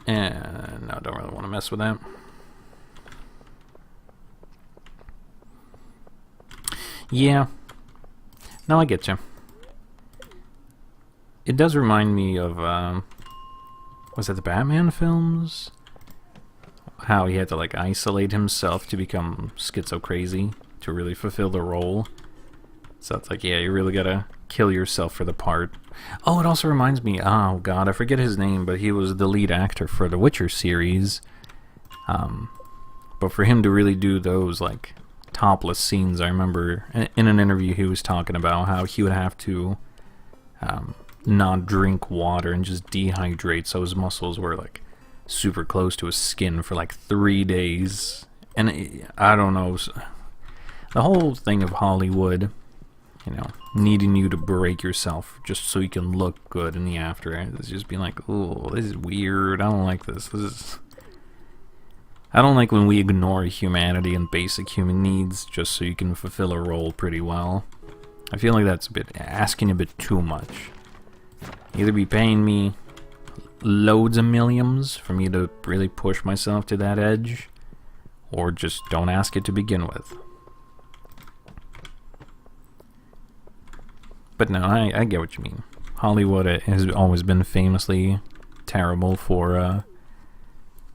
[SPEAKER 1] And no, don't really want to mess with that. Yeah. No, I get you. It does remind me of, was it the Batman films? How he had to, like, isolate himself to become schizo-crazy to really fulfill the role. So it's like, yeah, you really gotta kill yourself for the part. Oh, it also reminds me, oh god, I forget his name, but he was the lead actor for the Witcher series. But for him to really do those, like, topless scenes, I remember in an interview he was talking about how he would have to not drink water and just dehydrate, so his muscles were, like, super close to his skin for, like, 3 days. And I don't know, the whole thing of Hollywood, you know, needing you to break yourself just so you can look good in the after. It's just being like, oh, this is weird. I don't like this. I don't like when we ignore humanity and basic human needs just so you can fulfill a role pretty well. I feel like that's asking a bit too much. Either be paying me loads of millions for me to really push myself to that edge, or just don't ask it to begin with. But no, I get what you mean. Hollywood has always been famously terrible for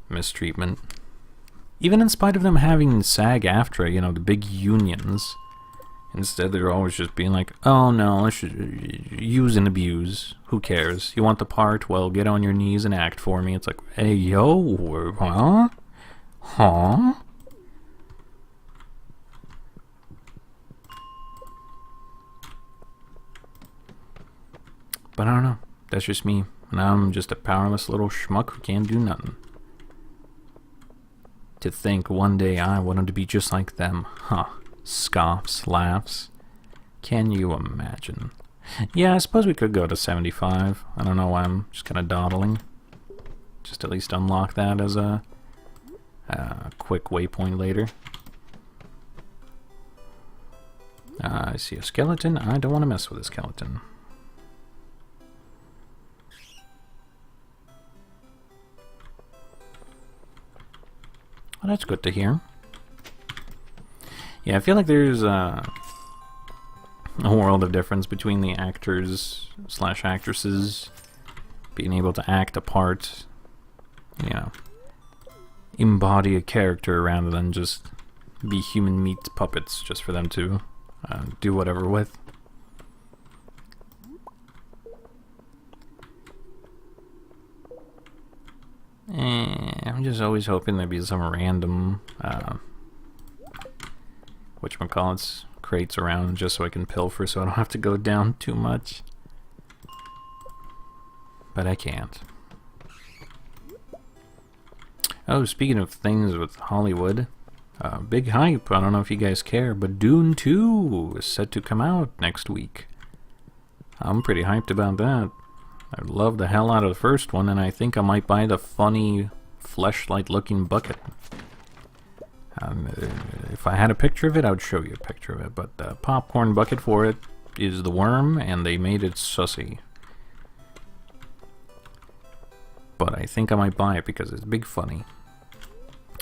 [SPEAKER 1] mistreatment. Even in spite of them having SAG-AFTRA, you know, the big unions. Instead, they're always just being like, oh no, let's just use and abuse. Who cares? You want the part? Well, get on your knees and act for me. It's like, hey, yo, huh? Huh? But I don't know. That's just me. And I'm just a powerless little schmuck who can't do nothing. To think one day I wanted to be just like them. Huh. Scoffs, laughs. Can you imagine? Yeah, I suppose we could go to 75. I don't know why I'm just kind of dawdling. Just at least unlock that as a quick waypoint later. I see a skeleton. I don't want to mess with a skeleton. Well, that's good to hear. Yeah, I feel like there's a world of difference between the actors / actresses being able to act a part, you know, embody a character rather than just be human meat puppets just for them to do whatever with. I'm just always hoping there'd be some random whatchamacallits crates around just so I can pilfer so I don't have to go down too much. But I can't. Oh, speaking of things with Hollywood, big hype, I don't know if you guys care, but Dune 2 is set to come out next week. I'm pretty hyped about that. I love the hell out of the first one, and I think I might buy the funny fleshlight looking bucket. If I had a picture of it, I would show you a picture of it, but the popcorn bucket for it is the worm, and they made it sussy. But I think I might buy it because it's big funny.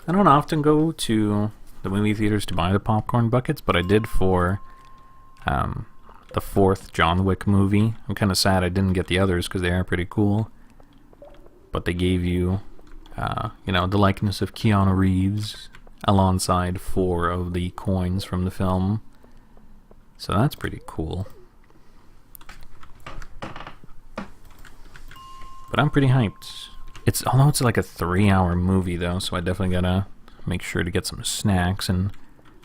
[SPEAKER 1] I don't often go to the movie theaters to buy the popcorn buckets, but I did for the 4th John Wick movie. I'm kind of sad I didn't get the others because they are pretty cool. But they gave you, you know, the likeness of Keanu Reeves alongside 4 of the coins from the film. So that's pretty cool. But I'm pretty hyped. Although it's like a 3-hour movie though, so I definitely gotta make sure to get some snacks and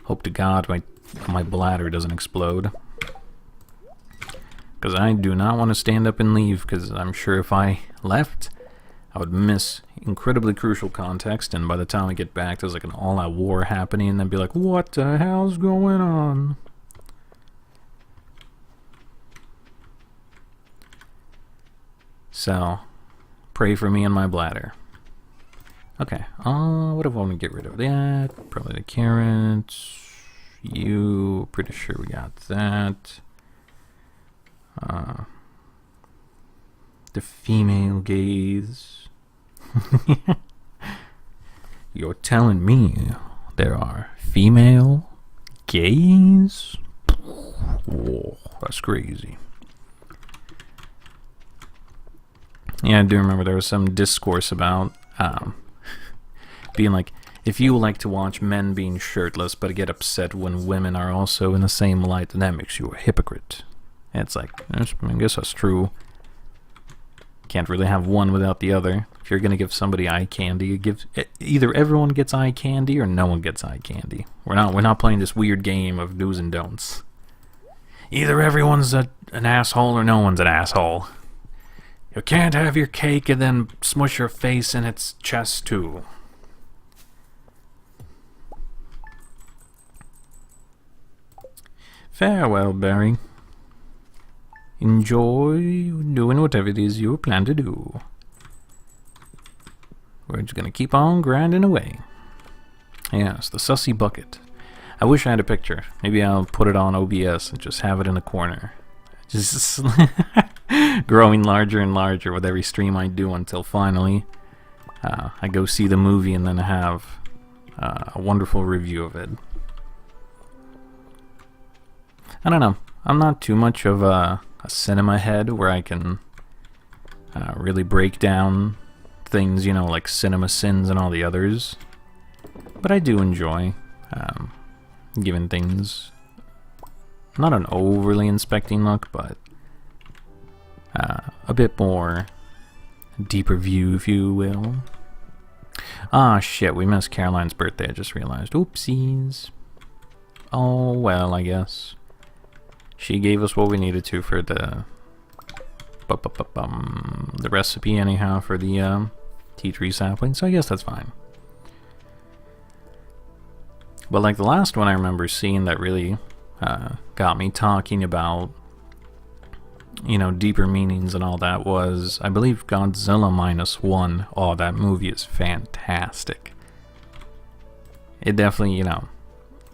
[SPEAKER 1] hope to God my bladder doesn't explode. Because I do not want to stand up and leave, because I'm sure if I left, I would miss incredibly crucial context, and by the time I get back, there's like an all-out war happening, and then be like, what the hell's going on? So, pray for me and my bladder. Okay, what do I want to get rid of? That, probably the carrots. You, pretty sure we got that. The female gaze. You're telling me there are female gays? Whoa, that's crazy. Yeah, I do remember there was some discourse about being like, if you like to watch men being shirtless but get upset when women are also in the same light, then that makes you a hypocrite. And it's like, I guess that's true. Can't really have one without the other. If you're gonna give somebody eye candy, either everyone gets eye candy or no one gets eye candy. We're not playing this weird game of do's and don'ts. Either everyone's an asshole or no one's an asshole. You can't have your cake and then smush your face in its chest too. Farewell, Barry. Enjoy doing whatever it is you plan to do. We're just gonna keep on grinding away. Yes, the sussy bucket. I wish I had a picture. Maybe I'll put it on OBS and just have it in a corner. Just growing larger and larger with every stream I do until finally I go see the movie and then have a wonderful review of it. I don't know. I'm not too much of a cinema head where I can really break down things, you know, like Cinema Sins and all the others. But I do enjoy giving things not an overly inspecting look, but a bit more deeper view, if you will. Ah, shit, we missed Caroline's birthday, I just realized. Oopsies. Oh, well, I guess. She gave us what we needed to for the recipe, anyhow, for the tea tree sapling, so I guess that's fine. But like the last one I remember seeing that really got me talking about, you know, deeper meanings and all that was, I believe, Godzilla -1. Oh, that movie is fantastic. It definitely, you know,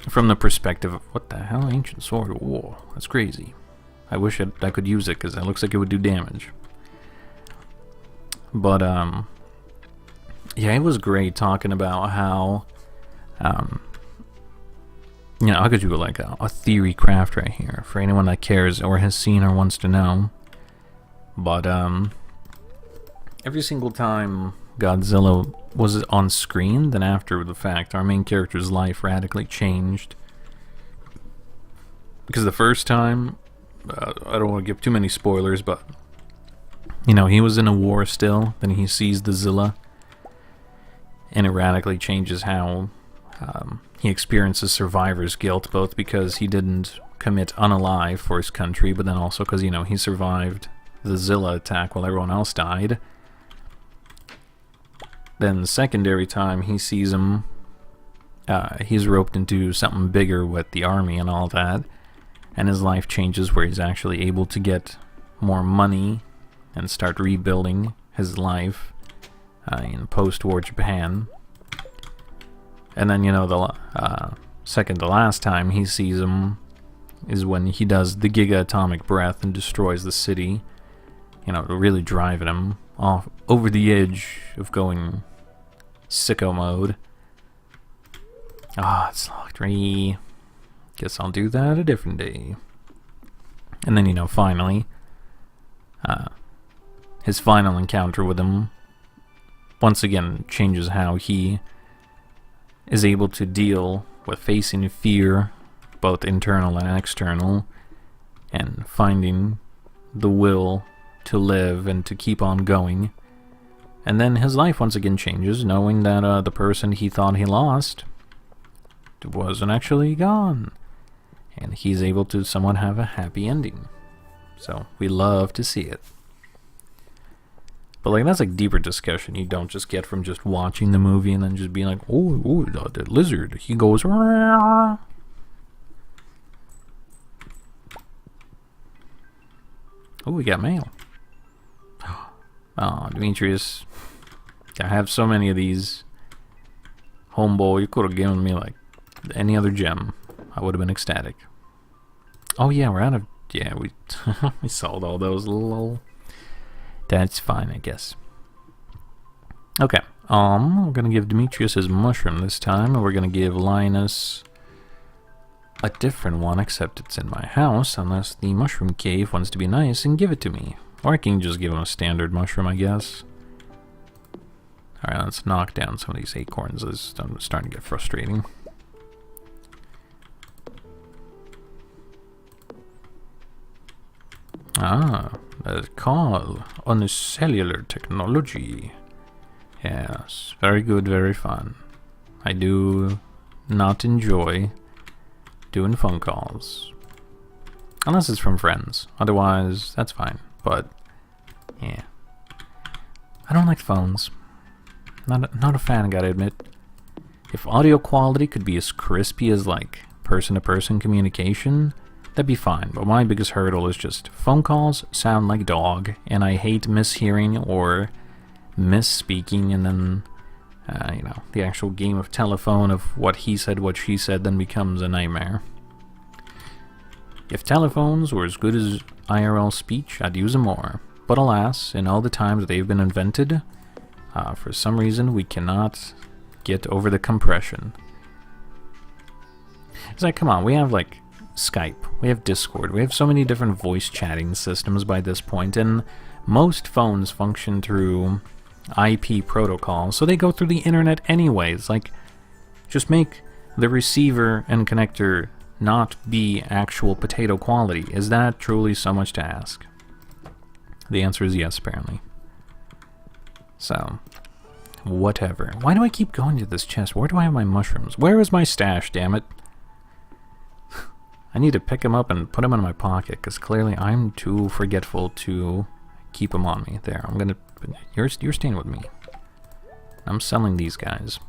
[SPEAKER 1] from the perspective of, what the hell, ancient sword? Whoa, that's crazy. I wish I could use it, because it looks like it would do damage. But, yeah, it was great talking about how, you know, I could do like a theory craft right here for anyone that cares or has seen or wants to know. But every single time Godzilla was on screen, then after the fact, our main character's life radically changed. Because the first time, I don't want to give too many spoilers, but, you know, he was in a war still, then he sees the Zilla, and it radically changes how he experiences survivor's guilt, both because he didn't commit unalive for his country, but then also because, you know, he survived the Zilla attack while everyone else died. Then the secondary time he sees him, he's roped into something bigger with the army and all that, and his life changes where he's actually able to get more money and start rebuilding his life in post-war Japan. And then, you know, the second to last time he sees him is when he does the Giga Atomic Breath and destroys the city, you know, really driving him off over the edge of going sicko mode. Ah, it's locked. Guess I'll do that a different day. And then, you know, finally, his final encounter with him once again changes how he is able to deal with facing fear both internal and external, and finding the will to live and to keep on going. And then his life once again changes, knowing that the person he thought he lost wasn't actually gone. And he's able to somewhat have a happy ending. So we love to see it. But like, that's like deeper discussion you don't just get from just watching the movie and then just being like, oh, the lizard, he goes, Rah. Oh, we got mail. Oh, Demetrius, I have so many of these. Homeboy, you could have given me like any other gem. I would have been ecstatic. Oh yeah, we're out of... Yeah, we we sold all those. Lol. That's fine, I guess. Okay, we're gonna give Demetrius his mushroom this time, and we're gonna give Linus a different one, except it's in my house, unless the mushroom cave wants to be nice and give it to me. Or I can just give him a standard mushroom, I guess. Alright, let's knock down some of these acorns. It's starting to get frustrating. Ah, that's called unicellular technology. Yes, very good, very fun. I do not enjoy doing phone calls. Unless it's from friends. Otherwise, that's fine. But, yeah. I don't like phones. Not a fan, I gotta admit. If audio quality could be as crispy as, like, person-to-person communication, that'd be fine. But my biggest hurdle is just phone calls sound like dog, and I hate mishearing or misspeaking, and then, you know, the actual game of telephone of what he said, what she said, then becomes a nightmare. If telephones were as good as IRL speech, I'd use them more. But alas, in all the times they've been invented, for some reason we cannot get over the compression. It's like, come on, we have like Skype, we have Discord, we have so many different voice chatting systems by this point, and most phones function through IP protocol, so they go through the internet anyways. Like, just make the receiver and connector not be actual potato quality. Is that truly so much to ask? The answer is yes, apparently. So, whatever. Why do I keep going to this chest? Where do I have my mushrooms? Where is my stash, damn it? I need to pick them up and put them in my pocket, because clearly I'm too forgetful to keep them on me. There, I'm gonna... You're staying with me. I'm selling these guys.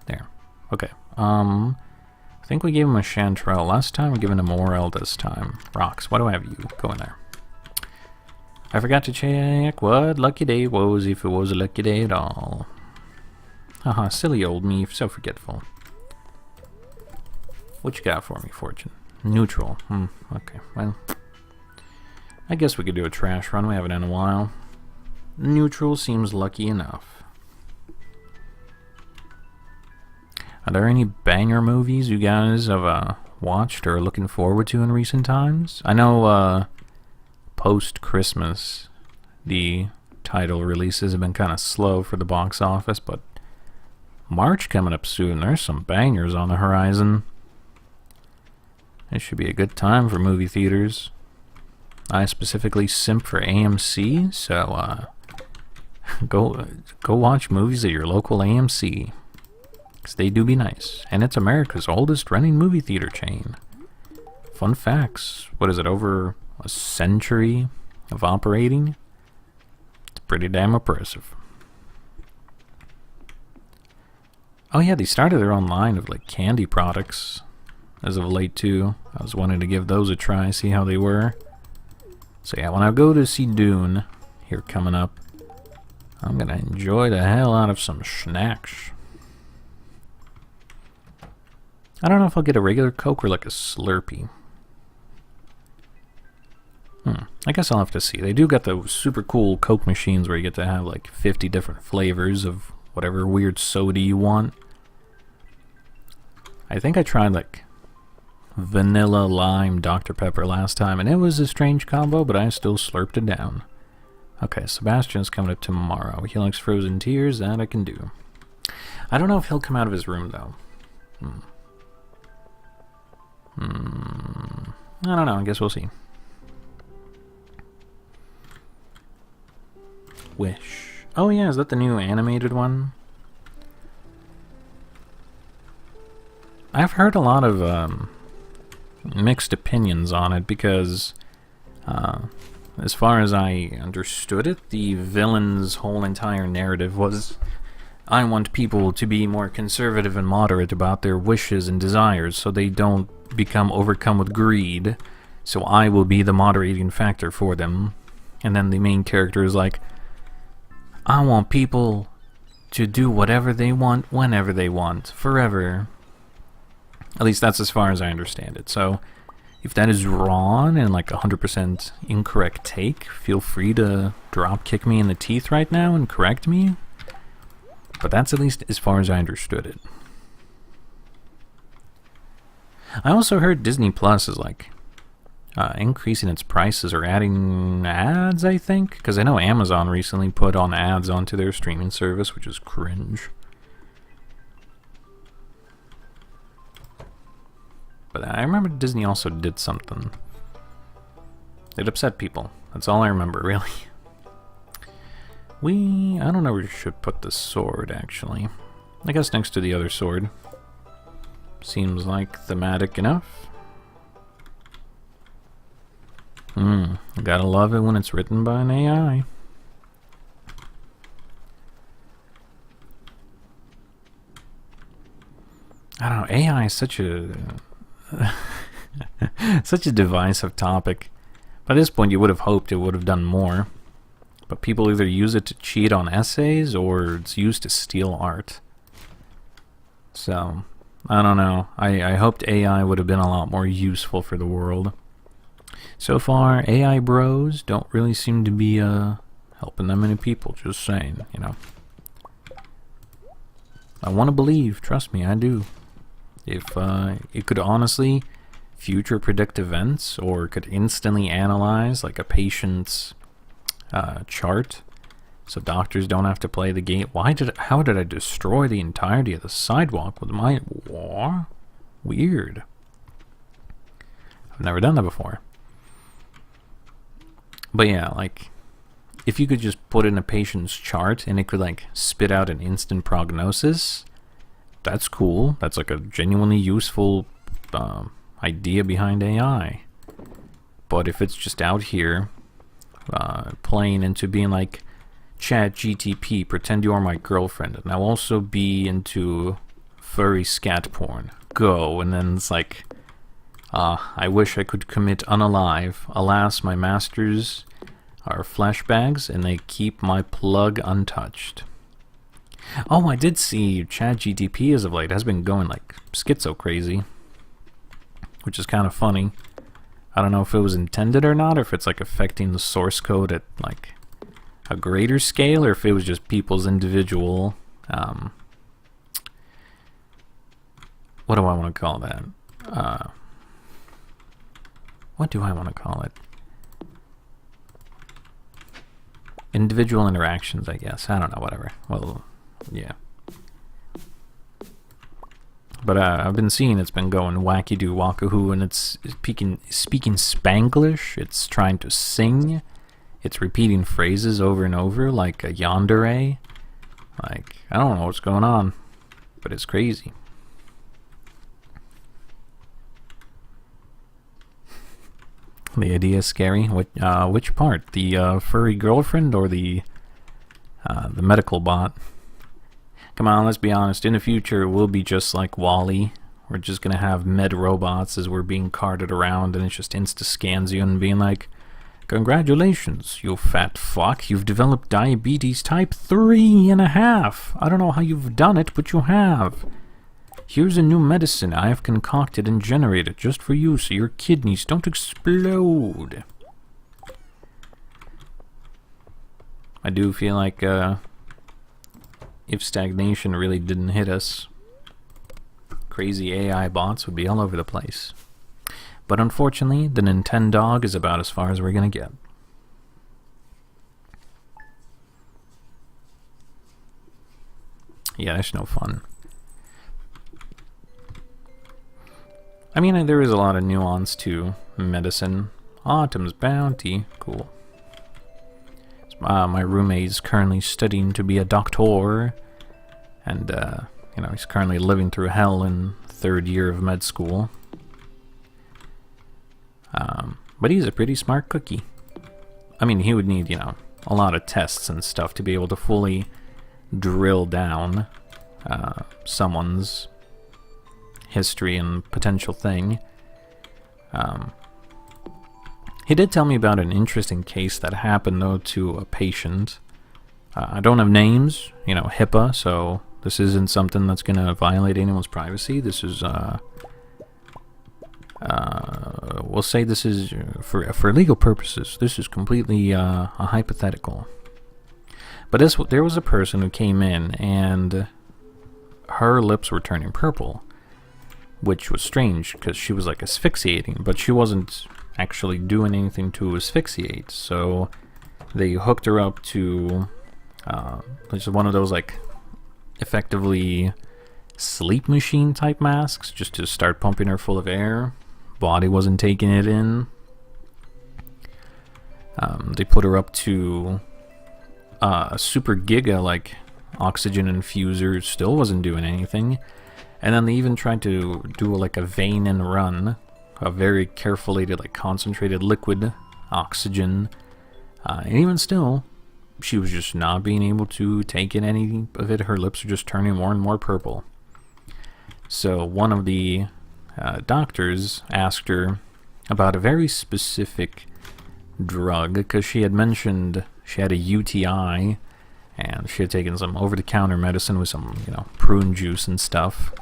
[SPEAKER 1] There. Okay. I think we gave him a chanterelle last time. We're giving him a morel this time. Rocks. Why do I have you? Go in there. I forgot to check what lucky day was, if it was a lucky day at all. Haha, silly old me, so forgetful. What you got for me, Fortune? Neutral. Okay, well, I guess we could do a trash run. We haven't in a while. Neutral seems lucky enough. Are there any banger movies you guys have watched or are looking forward to in recent times? I know post-Christmas the title releases have been kind of slow for the box office, but March coming up soon. There's some bangers on the horizon. It should be a good time for movie theaters. I specifically simp for AMC, so go watch movies at your local AMC. They do be nice, and it's America's oldest running movie theater chain. Fun facts, what is it, over a century of operating? It's pretty damn impressive. Oh yeah, they started their own line of like candy products as of late too. I was wanting to give those a try, see how they were. So yeah, when I go to see Dune here coming up, I'm gonna enjoy the hell out of some snacks. I don't know if I'll get a regular Coke or like a Slurpee. I guess I'll have to see. They do got those super cool Coke machines where you get to have like 50 different flavors of whatever weird soda you want. I think I tried like vanilla lime Dr. Pepper last time, and it was a strange combo, but I still slurped it down. Okay, Sebastian's coming up tomorrow. He likes frozen tears, that I can do. I don't know if he'll come out of his room though. I don't know, I guess we'll see. Wish. Oh yeah, is that the new animated one? I've heard a lot of mixed opinions on it because, as far as I understood it, the villain's whole entire narrative was, I want people to be more conservative and moderate about their wishes and desires so they don't become overcome with greed, so I will be the moderating factor for them. And then the main character is like, I want people to do whatever they want, whenever they want, forever. At least that's as far as I understand it. So, if that is wrong and like 100% incorrect take, feel free to drop kick me in the teeth right now and correct me. But that's at least as far as I understood it. I also heard Disney Plus is like increasing its prices or adding ads, I think. Because I know Amazon recently put on ads onto their streaming service, which is cringe. But I remember Disney also did something. It upset people. That's all I remember, really. I don't know where we should put the sword, actually. I guess next to the other sword. Seems like thematic enough. Gotta love it when it's written by an AI. I don't know, AI is such a... such a divisive topic. By this point, you would have hoped it would have done more. But people either use it to cheat on essays, or it's used to steal art. So, I don't know. I hoped AI would have been a lot more useful for the world. So far, AI bros don't really seem to be helping that many people, just saying, you know. I want to believe, trust me, I do. If it could honestly future predict events, or could instantly analyze like a patient's chart, so doctors don't have to play the game. How did I destroy the entirety of the sidewalk with my war? Weird. I've never done that before. But yeah, like, if you could just put in a patient's chart and it could like spit out an instant prognosis, that's cool. That's like a genuinely useful idea behind AI. But if it's just out here playing into being like, Chat GTP, pretend you are my girlfriend, and I'll also be into furry scat porn. Go. And then it's like, I wish I could commit unalive. Alas, my masters are flesh bags, and they keep my plug untouched. Oh, I did see Chat GTP as of late has been going like schizo crazy, which is kind of funny. I don't know if it was intended or not, or if it's like affecting the source code at like a greater scale, or if it was just people's individual what do I want to call that? What do I want to call it? Individual interactions, I guess. I don't know, whatever. Well, yeah. But I've been seeing it's been going wacky-doo wakahoo, and it's speaking Spanglish. It's trying to sing. It's repeating phrases over and over like a yandere. Like, I don't know what's going on, but it's crazy. The idea is scary. Which part? The furry girlfriend or the medical bot? Come on, let's be honest. In the future, we'll be just like WALL-E. We're just gonna have med robots as we're being carted around, and it just insta-scans you and being like, congratulations, you fat fuck. You've developed diabetes type 3.5. I don't know how you've done it, but you have. Here's a new medicine I have concocted and generated just for you so your kidneys don't explode. I do feel like, if stagnation really didn't hit us, crazy AI bots would be all over the place. But unfortunately, the Nintendog is about as far as we're gonna get. Yeah, that's no fun. I mean, there is a lot of nuance to medicine. Autumn's Bounty, cool. My roommate is currently studying to be a doctor, and you know, he's currently living through hell in 3rd year of med school. But he's a pretty smart cookie. I mean, he would need, you know, a lot of tests and stuff to be able to fully drill down someone's history and potential thing. He did tell me about an interesting case that happened, though, to a patient. I don't have names, you know, HIPAA, so this isn't something that's going to violate anyone's privacy. This is, we'll say this is, for legal purposes, this is completely a hypothetical. But there was a person who came in, and her lips were turning purple, which was strange, because she was, like, asphyxiating, but she wasn't actually doing anything to asphyxiate, so they hooked her up to just one of those, like, effectively sleep machine type masks, just to start pumping her full of air. Body wasn't taking it in. They put her up to a super giga, like, oxygen infuser, still wasn't doing anything. And then they even tried to do, like, a vein and run, a very carefully, like, concentrated liquid oxygen, and even still, she was just not being able to take in any of it. Her lips are just turning more and more purple. So one of the doctors asked her about a very specific drug, because she had mentioned she had a UTI, and she had taken some over-the-counter medicine with some, you know, prune juice and stuff.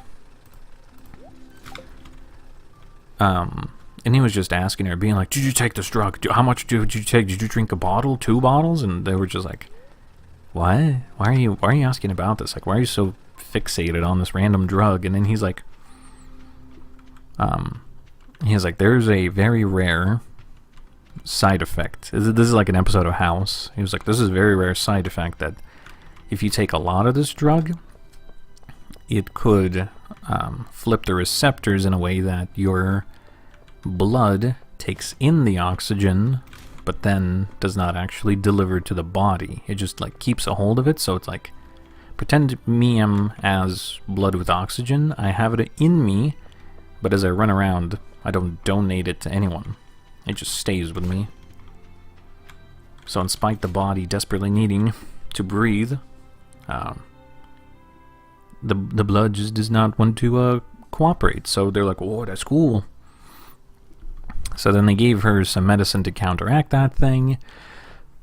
[SPEAKER 1] And he was just asking her, being like, did you take this drug? How much did you take? Did you drink a bottle? 2 bottles? And they were just like, what? Why are you asking about this? Like, why are you so fixated on this random drug? And then he's like, there's a very rare side effect. This is like an episode of House. He was like, this is a very rare side effect that if you take a lot of this drug, it could flip the receptors in a way that your blood takes in the oxygen, but then does not actually deliver to the body. It just, like, keeps a hold of it, so it's like, pretend me am as blood with oxygen. I have it in me, but as I run around, I don't donate it to anyone. It just stays with me. So in spite the body desperately needing to breathe, the blood just does not want to cooperate. So they're like, oh, that's cool. So then they gave her some medicine to counteract that thing.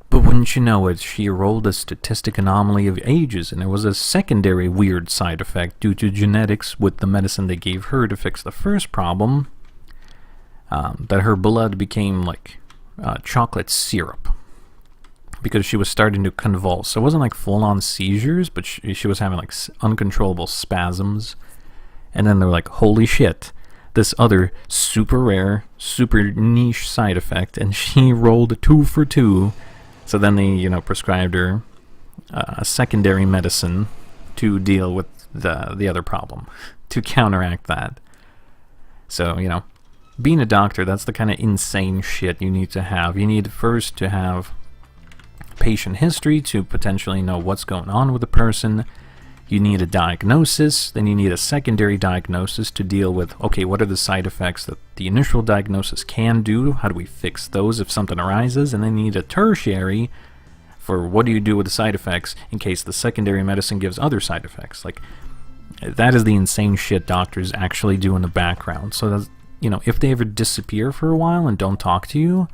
[SPEAKER 1] But wouldn't you know it, she rolled a statistic anomaly of ages, and there was a secondary weird side effect due to genetics with the medicine they gave her to fix the first problem, that her blood became like chocolate syrup, because she was starting to convulse. So it wasn't like full-on seizures, but she was having like uncontrollable spasms. And then they're like, holy shit, this other super rare, super niche side effect, and she rolled 2 for 2. So then they, you know, prescribed her a secondary medicine to deal with the other problem, to counteract that. So, you know, being a doctor, that's the kind of insane shit you need to have. You need first to have patient history to potentially know what's going on with the person. You need a diagnosis, then you need a secondary diagnosis to deal with, okay, what are the side effects that the initial diagnosis can do? How do we fix those if something arises? And then you need a tertiary for what do you do with the side effects in case the secondary medicine gives other side effects. Like, that is the insane shit doctors actually do in the background. So that's, you know, if they ever disappear for a while and don't talk to you,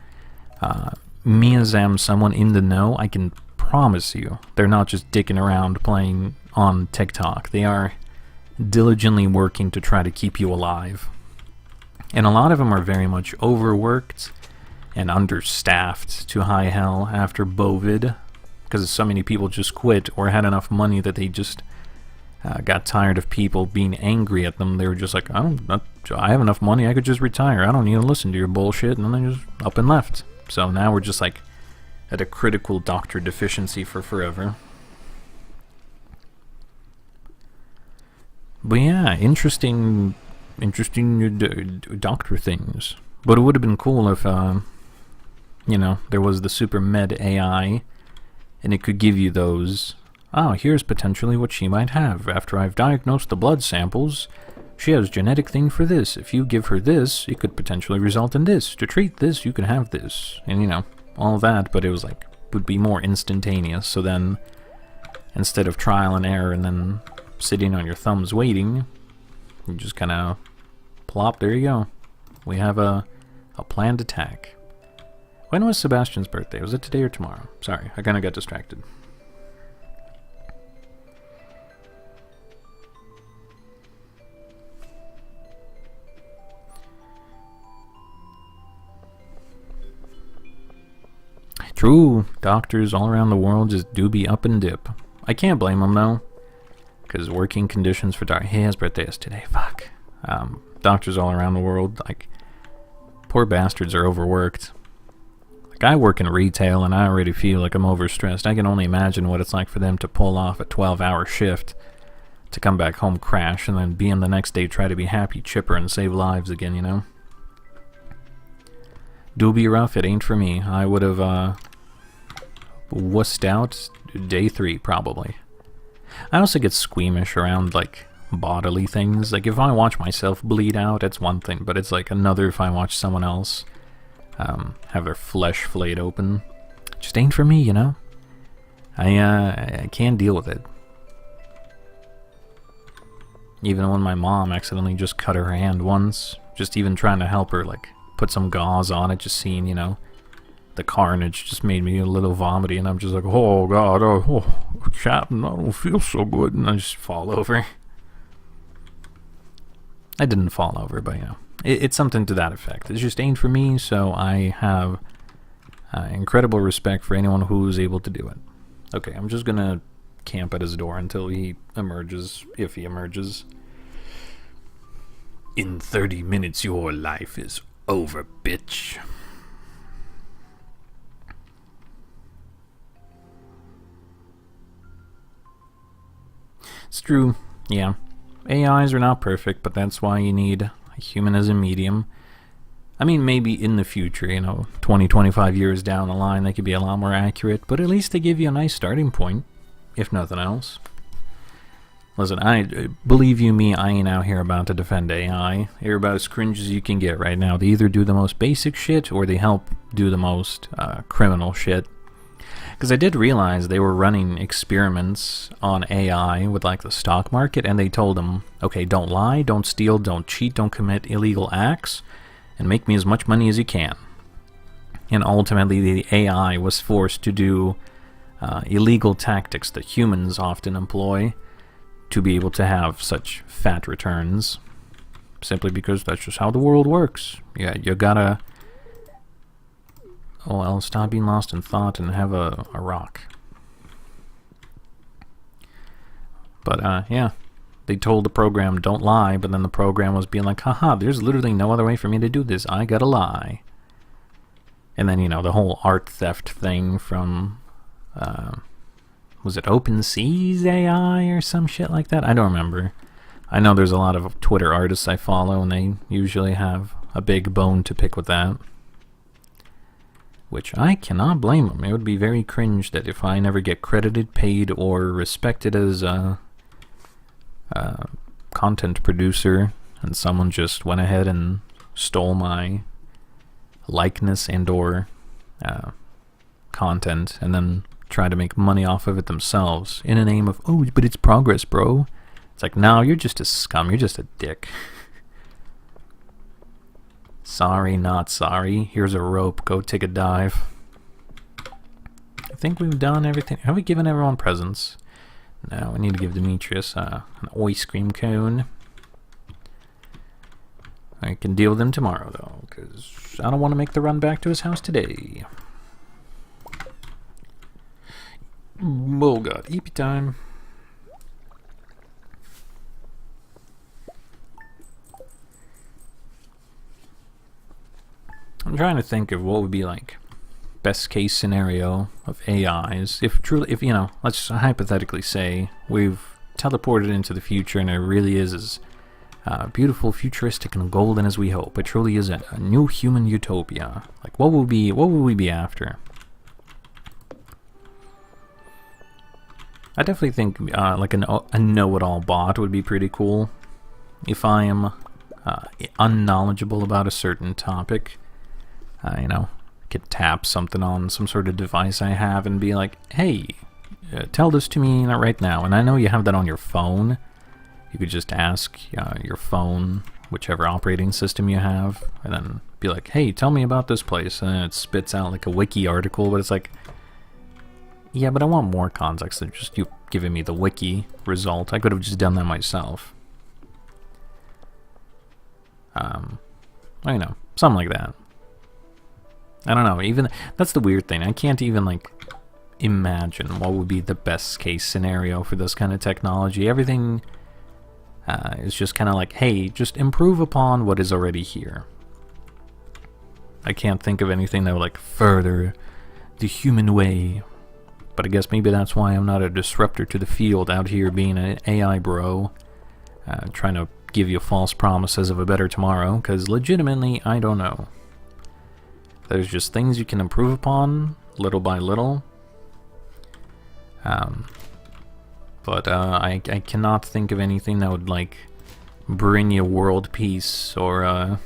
[SPEAKER 1] me as am someone in the know, I can promise you they're not just dicking around playing on TikTok. They are diligently working to try to keep you alive. And a lot of them are very much overworked and understaffed to high hell after COVID, because so many people just quit or had enough money that they just got tired of people being angry at them. They were just like, I have enough money, I could just retire. I don't need to listen to your bullshit. And then they just up and left. So now we're just like at a critical doctor deficiency for forever. But yeah, interesting interesting doctor things. But it would have been cool if, you know, there was the super med AI, and it could give you those, oh, here's potentially what she might have. After I've diagnosed the blood samples, she has genetic thing for this. If you give her this, it could potentially result in this. To treat this, you can have this. And, you know, all that, but it was like, would be more instantaneous. So then, instead of trial and error and then sitting on your thumbs waiting, you just kind of plop, there you go. We have a planned attack. When was Sebastian's birthday? Was it today or tomorrow? Sorry, I kind of got distracted. True, doctors all around the world just do be up and dip. I can't blame them though, because working conditions for doctors. Hey, his birthday is today. Fuck. Doctors all around the world, like, poor bastards are overworked. Like, I work in retail and I already feel like I'm overstressed. I can only imagine what it's like for them to pull off a 12-hour shift, to come back home, crash, and then be in the next day, try to be happy, chipper, and save lives again, you know? Do be rough, it ain't for me. I would have, wussed out day 3, probably. I also get squeamish around, like, bodily things. Like, if I watch myself bleed out, it's one thing, but it's like another if I watch someone else have their flesh flayed open. Just ain't for me, you know? I can't deal with it. Even when my mom accidentally just cut her hand once, just even trying to help her, like, put some gauze on it, just seeing, you know, the carnage just made me a little vomity, and I'm just like, oh god, oh, Captain, I don't feel so good, and I just fall over. I didn't fall over, but, you know, it's something to that effect. It just ain't for me, so I have incredible respect for anyone who's able to do it. Okay, I'm just gonna camp at his door until he emerges, if he emerges. In 30 minutes, your life is over, bitch. It's true, yeah. AIs are not perfect, but that's why you need a human as a medium. I mean, maybe in the future, you know, 20, 25 years down the line, they could be a lot more accurate, but at least they give you a nice starting point, if nothing else. Listen, believe you me, I ain't out here about to defend AI. They're about as cringe as you can get right now. They either do the most basic shit, or they help do the most criminal shit. Because I did realize they were running experiments on AI with, like, the stock market, and they told them, okay, don't lie, don't steal, don't cheat, don't commit illegal acts, and make me as much money as you can. And ultimately, the AI was forced to do illegal tactics that humans often employ to be able to have such fat returns, simply because that's just how the world works. Yeah, you gotta... Oh, well, stop being lost in thought and have a rock. But, yeah. They told the program, don't lie, but then the program was being like, haha, there's literally no other way for me to do this. I gotta lie. And then, you know, the whole art theft thing from, was it OpenSea's AI or some shit like that? I don't remember. I know there's a lot of Twitter artists I follow, and they usually have a big bone to pick with that. Which I cannot blame them. It would be very cringe that if I never get credited, paid, or respected as a content producer, and someone just went ahead and stole my likeness and or content, and then try to make money off of it themselves in the name of, oh, but it's progress, bro. It's like, no, you're just a scum. You're just a dick. Sorry, not sorry. Here's a rope. Go take a dive. I think we've done everything. Have we given everyone presents? No, we need to give Demetrius an ice cream cone. I can deal with him tomorrow, though, because I don't want to make the run back to his house today. Oh, God. EP time. I'm trying to think of what would be, like, best case scenario of AIs. If truly, if, you know, let's hypothetically say we've teleported into the future and it really is as Beautiful, futuristic, and golden as we hope. It truly is a new human utopia. Like, what would we be after? I definitely think like a know-it-all bot would be pretty cool. If I am unknowledgeable about a certain topic, you know, could tap something on some sort of device I have and be like, hey, tell this to me right now. And I know you have that on your phone. You could just ask your phone, whichever operating system you have, and then be like, hey, tell me about this place. And then it spits out like a wiki article, but it's like, yeah, but I want more context than just you giving me the wiki result. I could have just done that myself. I know, something like that. I don't know, even, that's the weird thing. I can't even, like, imagine what would be the best case scenario for this kind of technology. Everything is just kind of like, hey, just improve upon what is already here. I can't think of anything that would, like, further the human way. But I guess maybe that's why I'm not a disruptor to the field out here being an AI bro, trying to give you false promises of a better tomorrow, because legitimately, I don't know. There's just things you can improve upon, little by little. But I cannot think of anything that would, like, bring you world peace, or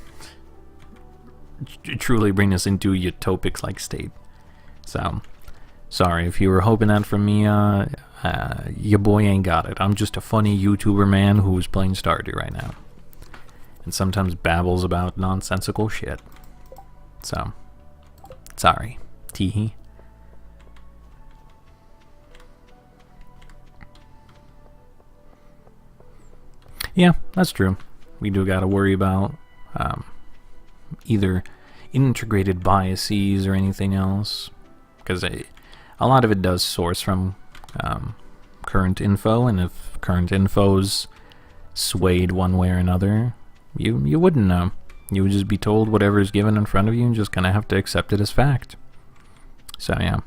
[SPEAKER 1] truly bring us into a utopic-like state. So, sorry, if you were hoping that from me, your boy ain't got it. I'm just a funny YouTuber man who's playing Stardew right now. And sometimes babbles about nonsensical shit. So, sorry. Teehee. Yeah, that's true. We do gotta worry about either integrated biases or anything else. Because a lot of it does source from current info, and if current info's swayed one way or another, you wouldn't know. You would just be told whatever is given in front of you and just kind of have to accept it as fact. So yeah,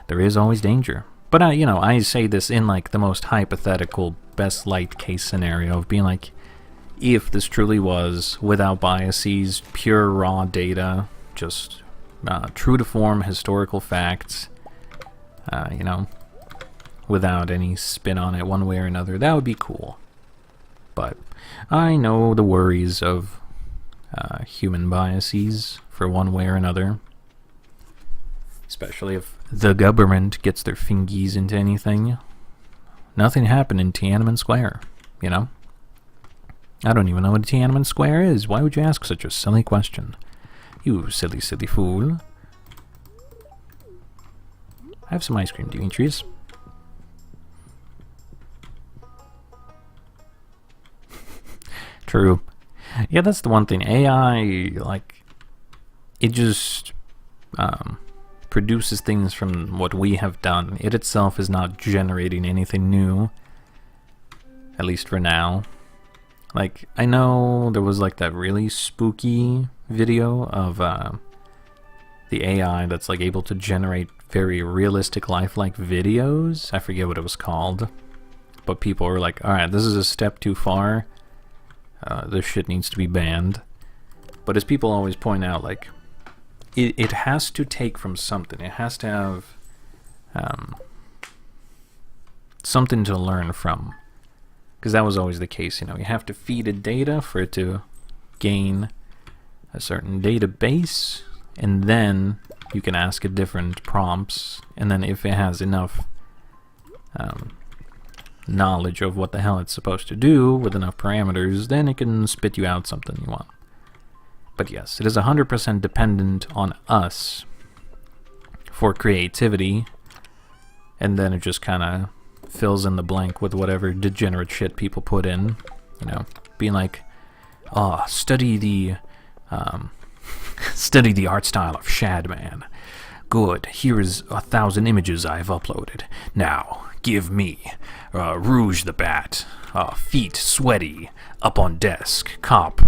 [SPEAKER 1] there is always danger. But you know, I say this in like the most hypothetical, best light case scenario of being like, if this truly was without biases, pure raw data, just true to form historical facts, you know, without any spin on it one way or another, that would be cool. But I know the worries of human biases for one way or another, especially if the government gets their fingies into anything. Nothing happened in Tiananmen Square, you know? I don't even know what Tiananmen Square is. Why would you ask such a silly question? You silly, silly fool. I have some ice cream, Demetrius. True. Yeah, that's the one thing. AI, like, it just produces things from what we have done. It itself is not generating anything new, at least for now. Like, I know there was like that really spooky video of the AI that's like able to generate very realistic lifelike videos. I forget what it was called, but people were like, alright, this is a step too far. This shit needs to be banned. But as people always point out, like, it has to take from something. It has to have something to learn from. Because that was always the case, you know. You have to feed it data for it to gain a certain database, and then you can ask it different prompts, and then if it has enough knowledge of what the hell it's supposed to do with enough parameters, then it can spit you out something you want. But yes, it is 100% dependent on us for creativity, and then it just kind of fills in the blank with whatever degenerate shit people put in, you know, being like, study the study the art style of Shadman. Good, here is 1,000 images I've uploaded. Now, give me Rouge the Bat, feet sweaty, up on desk, cop,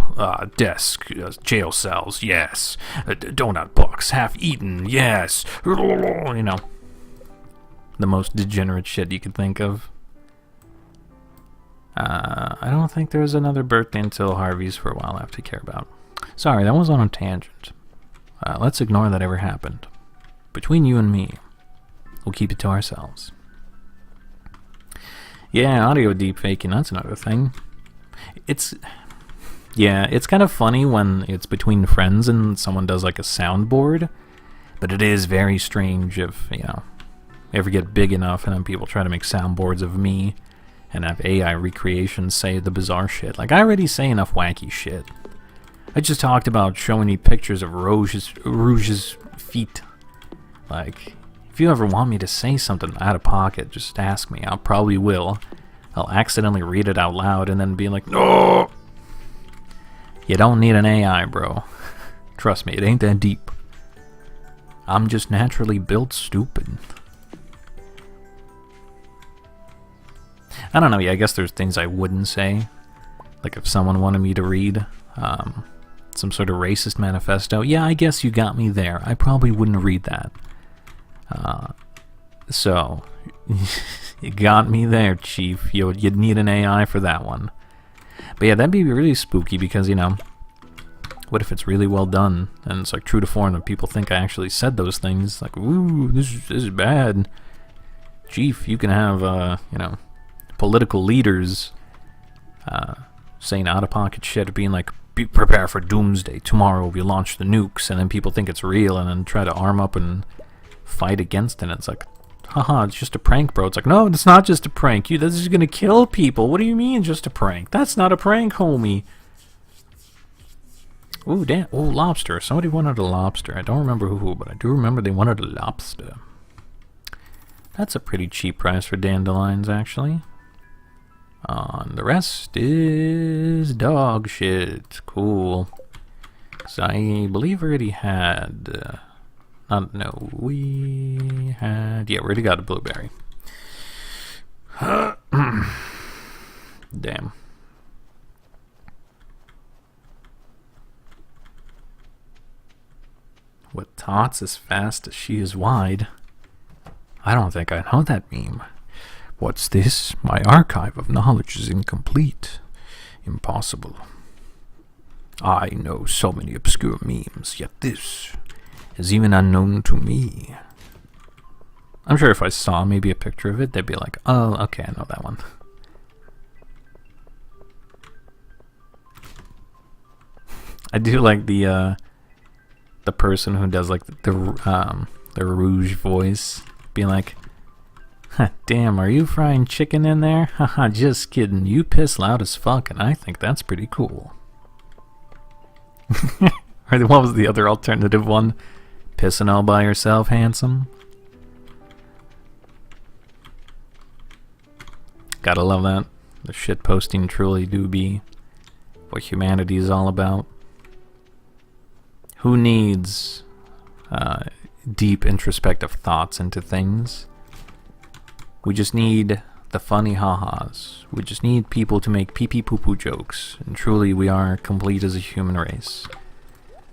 [SPEAKER 1] desk, jail cells, yes, donut box, half eaten, yes, you know, the most degenerate shit you could think of. I don't think there's another birthday until Harvey's for a while I have to care about. Sorry, that was on a tangent. Let's ignore that ever happened. Between you and me, we'll keep it to ourselves. Yeah, audio deepfaking, that's another thing. It's kind of funny when it's between friends and someone does like a soundboard, but it is very strange if, ever get big enough and then people try to make soundboards of me and have AI recreations say the bizarre shit. Like, I already say enough wacky shit. I just talked about showing you pictures of Rouge's feet. Like, if you ever want me to say something out of pocket, just ask me. I probably will. I'll accidentally read it out loud and then be like, no! You don't need an AI, bro. Trust me, it ain't that deep. I'm just naturally built stupid. I don't know, yeah, I guess there's things I wouldn't say. Like if someone wanted me to read some sort of racist manifesto, yeah, I guess you got me there. I probably wouldn't read that. So, you got me there, Chief. You'd need an AI for that one. But yeah, that'd be really spooky because, what if it's really well done and it's like true to form and people think I actually said those things? Like, ooh, this is bad. Chief, you can have, political leaders saying out-of-pocket shit, being like, prepare for doomsday. Tomorrow we launch the nukes, and then people think it's real and then try to arm up and fight against it. And it's like, haha, it's just a prank, bro. It's like, no, it's not just a prank. This is gonna kill people. What do you mean just a prank? That's not a prank, homie. Ooh, damn. Ooh, lobster. Somebody wanted a lobster. I don't remember who, but I do remember they wanted a lobster. That's a pretty cheap price for dandelions, actually. The rest is dog shit. Cool. So I believe we already had... we had... Yeah, we already got a blueberry. Damn. What tots as fast as she is wide? I don't think I know that meme. What's this? My archive of knowledge is incomplete. Impossible. I know so many obscure memes, yet this is even unknown to me. I'm sure if I saw maybe a picture of it, they'd be like, oh, okay, I know that one. I do like the person who does like the Rouge voice, being like, damn, are you frying chicken in there? Haha, just kidding. You piss loud as fuck, and I think that's pretty cool. Or what was the other alternative one? Pissing all by yourself, handsome? Gotta love that. The shit posting truly do be what humanity is all about. Who needs deep introspective thoughts into things? We just need the funny ha-has. We just need people to make pee-pee poo-poo jokes. And truly, we are complete as a human race.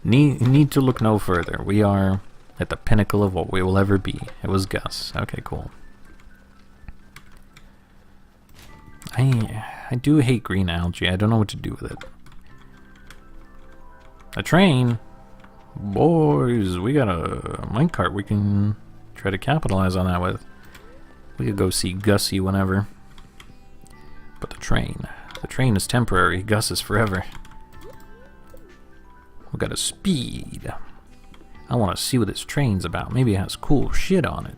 [SPEAKER 1] Need to look no further. We are at the pinnacle of what we will ever be. It was Gus. Okay, cool. I do hate green algae. I don't know what to do with it. A train? Boys, we got a minecart we can try to capitalize on that with. We could go see Gussie whenever. But the train is temporary. Gus is forever. We got a speed. I want to see what this train's about. Maybe it has cool shit on it.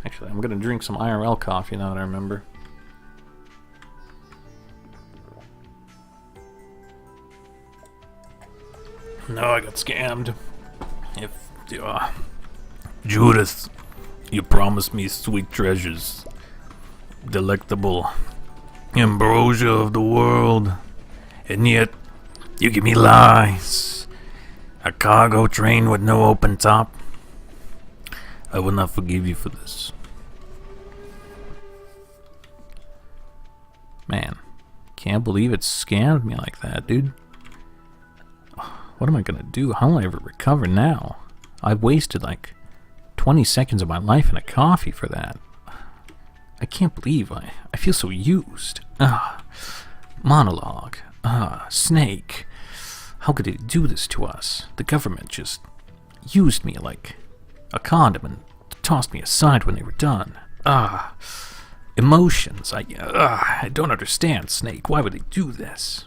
[SPEAKER 1] Actually, I'm gonna drink some IRL coffee now that I remember. No, I got scammed. If Judith, you promised me sweet treasures, delectable ambrosia of the world, and yet you give me lies. A cargo train with no open top. I will not forgive you for this. Man, can't believe it scammed me like that, dude. What am I gonna do? How will I ever recover now? I wasted like 20 seconds of my life in a coffee for that. I can't believe I feel so used. Monologue. Snake. How could they do this to us? The government just used me like a condom and tossed me aside when they were done. Emotions. I don't understand, Snake. Why would they do this?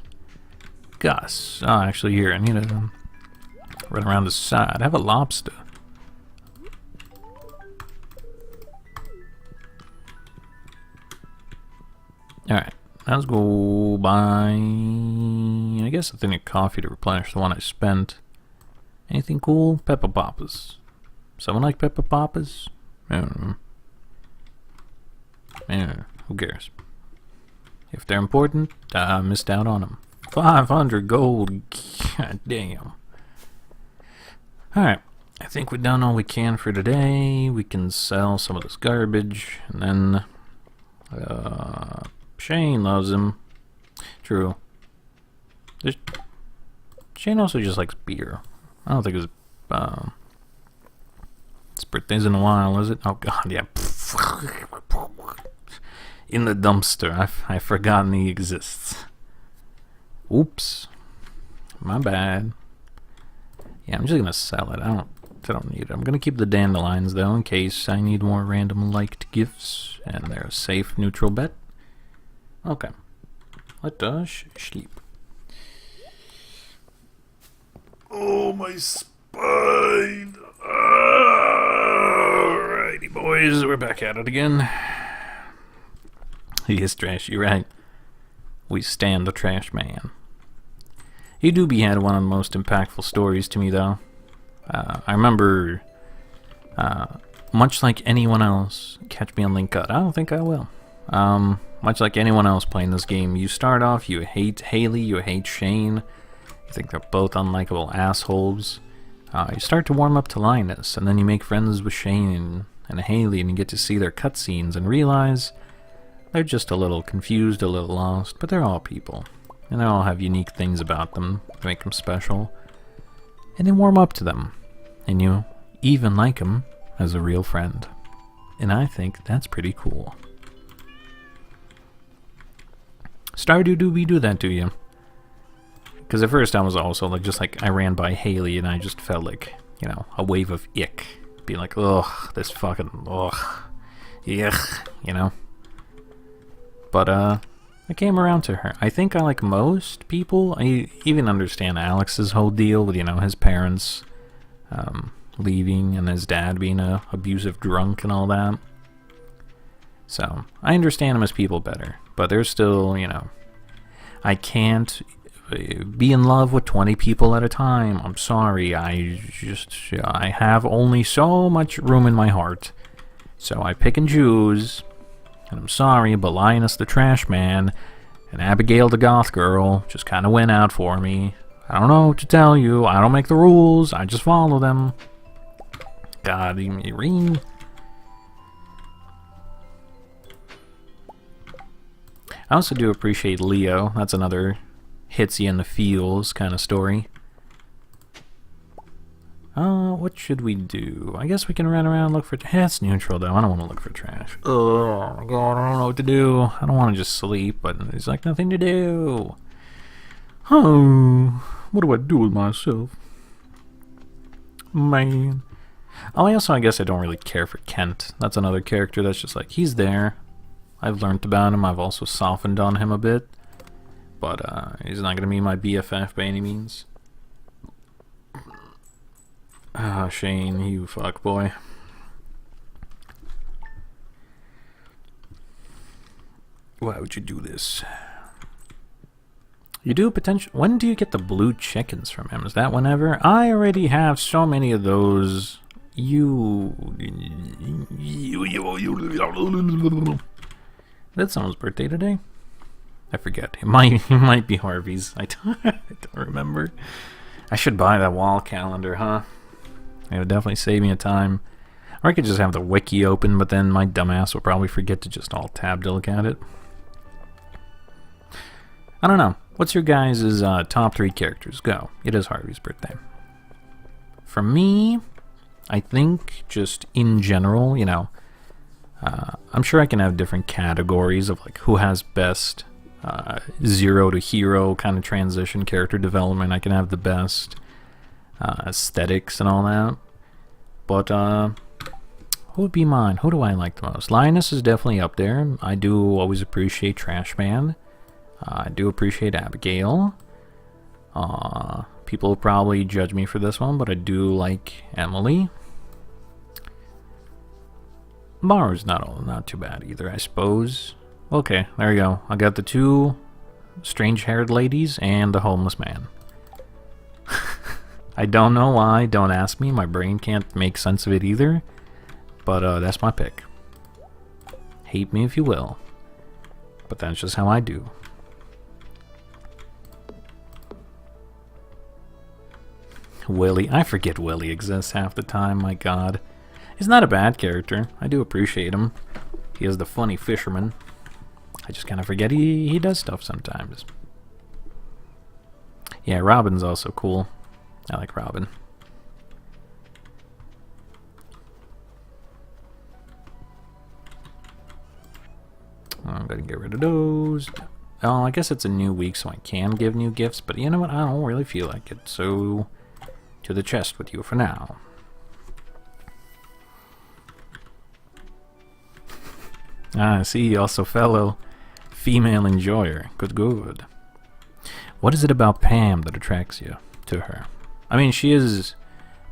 [SPEAKER 1] Gus. Actually, here, I need to run around the side. I have a lobster. Alright, let's go buy, I guess, a thing of coffee to replenish the one I spent. Anything cool? Pepper Poppers. Someone like Pepper Poppers? I don't know. Yeah, who cares? If they're important, I missed out on them. 500 gold. God damn. Alright, I think we've done all we can for today. We can sell some of this garbage, and then Shane loves him. True. Shane also just likes beer. I don't think his birthday's in a while, is it? Oh god, yeah. In the dumpster. I've forgotten he exists. Oops. My bad. Yeah, I'm just gonna sell it. I don't need it. I'm gonna keep the dandelions though, in case I need more random liked gifts, and they're a safe, neutral bet. Okay. Let us sleep. Oh, my spine. Alrighty, boys, we're back at it again. Yes, Trash, you're right. We stand the Trash Man. He Doobie had one of the most impactful stories to me, though. I remember, much like anyone else, catch me on Link Cut. I don't think I will. Much like anyone else playing this game, you start off, you hate Haley, you hate Shane, you think they're both unlikable assholes. You start to warm up to Linus, and then you make friends with Shane and Haley, and you get to see their cutscenes and realize they're just a little confused, a little lost, but they're all people. And they all have unique things about them that make them special. And you warm up to them, and you even like them as a real friend. And I think that's pretty cool. Stardew, do we do that to you? Because at first I was also like, just like I ran by Haley and I just felt like, you know, a wave of ick. Being like, ugh, this fucking, ugh, yuck, you know? But, I came around to her. I think I like most people. I even understand Alex's whole deal with, you know, his parents leaving and his dad being a abusive drunk and all that. So, I understand him as people better. But there's still, you know, I can't be in love with 20 people at a time. I'm sorry. I have only so much room in my heart. So I pick and choose. And I'm sorry, but Linus the Trash Man and Abigail the Goth Girl just kind of went out for me. I don't know what to tell you. I don't make the rules. I just follow them. God, Irene. I also do appreciate Leo. That's another hits you in the feels kind of story. What should we do? I guess we can run around and look for... It's neutral, though. I don't want to look for trash. Oh, my God, I don't know what to do. I don't want to just sleep, but there's, like, nothing to do. Oh, what do I do with myself? Man. Oh, I guess I don't really care for Kent. That's another character that's just like, he's there. I've learned about him. I've also softened on him a bit. But he's not going to be my BFF by any means. Ah, Shane, you fuckboy. Why would you do this? You do potential. When do you get the blue chickens from him? Is that whenever? I already have so many of those. That's someone's birthday today? I forget. It might be Harvey's. I don't remember. I should buy that wall calendar, huh? It would definitely save me a time. Or I could just have the wiki open, but then my dumbass will probably forget to just alt-tab to look at it. I don't know. What's your guys' top 3 characters? Go. It is Harvey's birthday. For me, I think just in general, you know, I'm sure I can have different categories of like who has best zero to hero kind of transition character development. I can have the best aesthetics and all that. But who would be mine? Who do I like the most? Lioness is definitely up there. I do always appreciate Trash Man. I do appreciate Abigail. People will probably judge me for this one, but I do like Emily. Maru's not too bad either, I suppose. Okay, there you go. I got the two strange-haired ladies and the homeless man. I don't know why, don't ask me. My brain can't make sense of it either. But that's my pick. Hate me if you will. But that's just how I do. Willie. I forget Willie exists half the time, my god. He's not a bad character. I do appreciate him. He is the funny fisherman. I just kind of forget he does stuff sometimes. Yeah, Robin's also cool. I like Robin. I'm gonna get rid of those. Oh, I guess it's a new week, so I can give new gifts, but you know what? I don't really feel like it, so to the chest with you for now. I see, also fellow female enjoyer. Good, good. What is it about Pam that attracts you to her? I mean, she is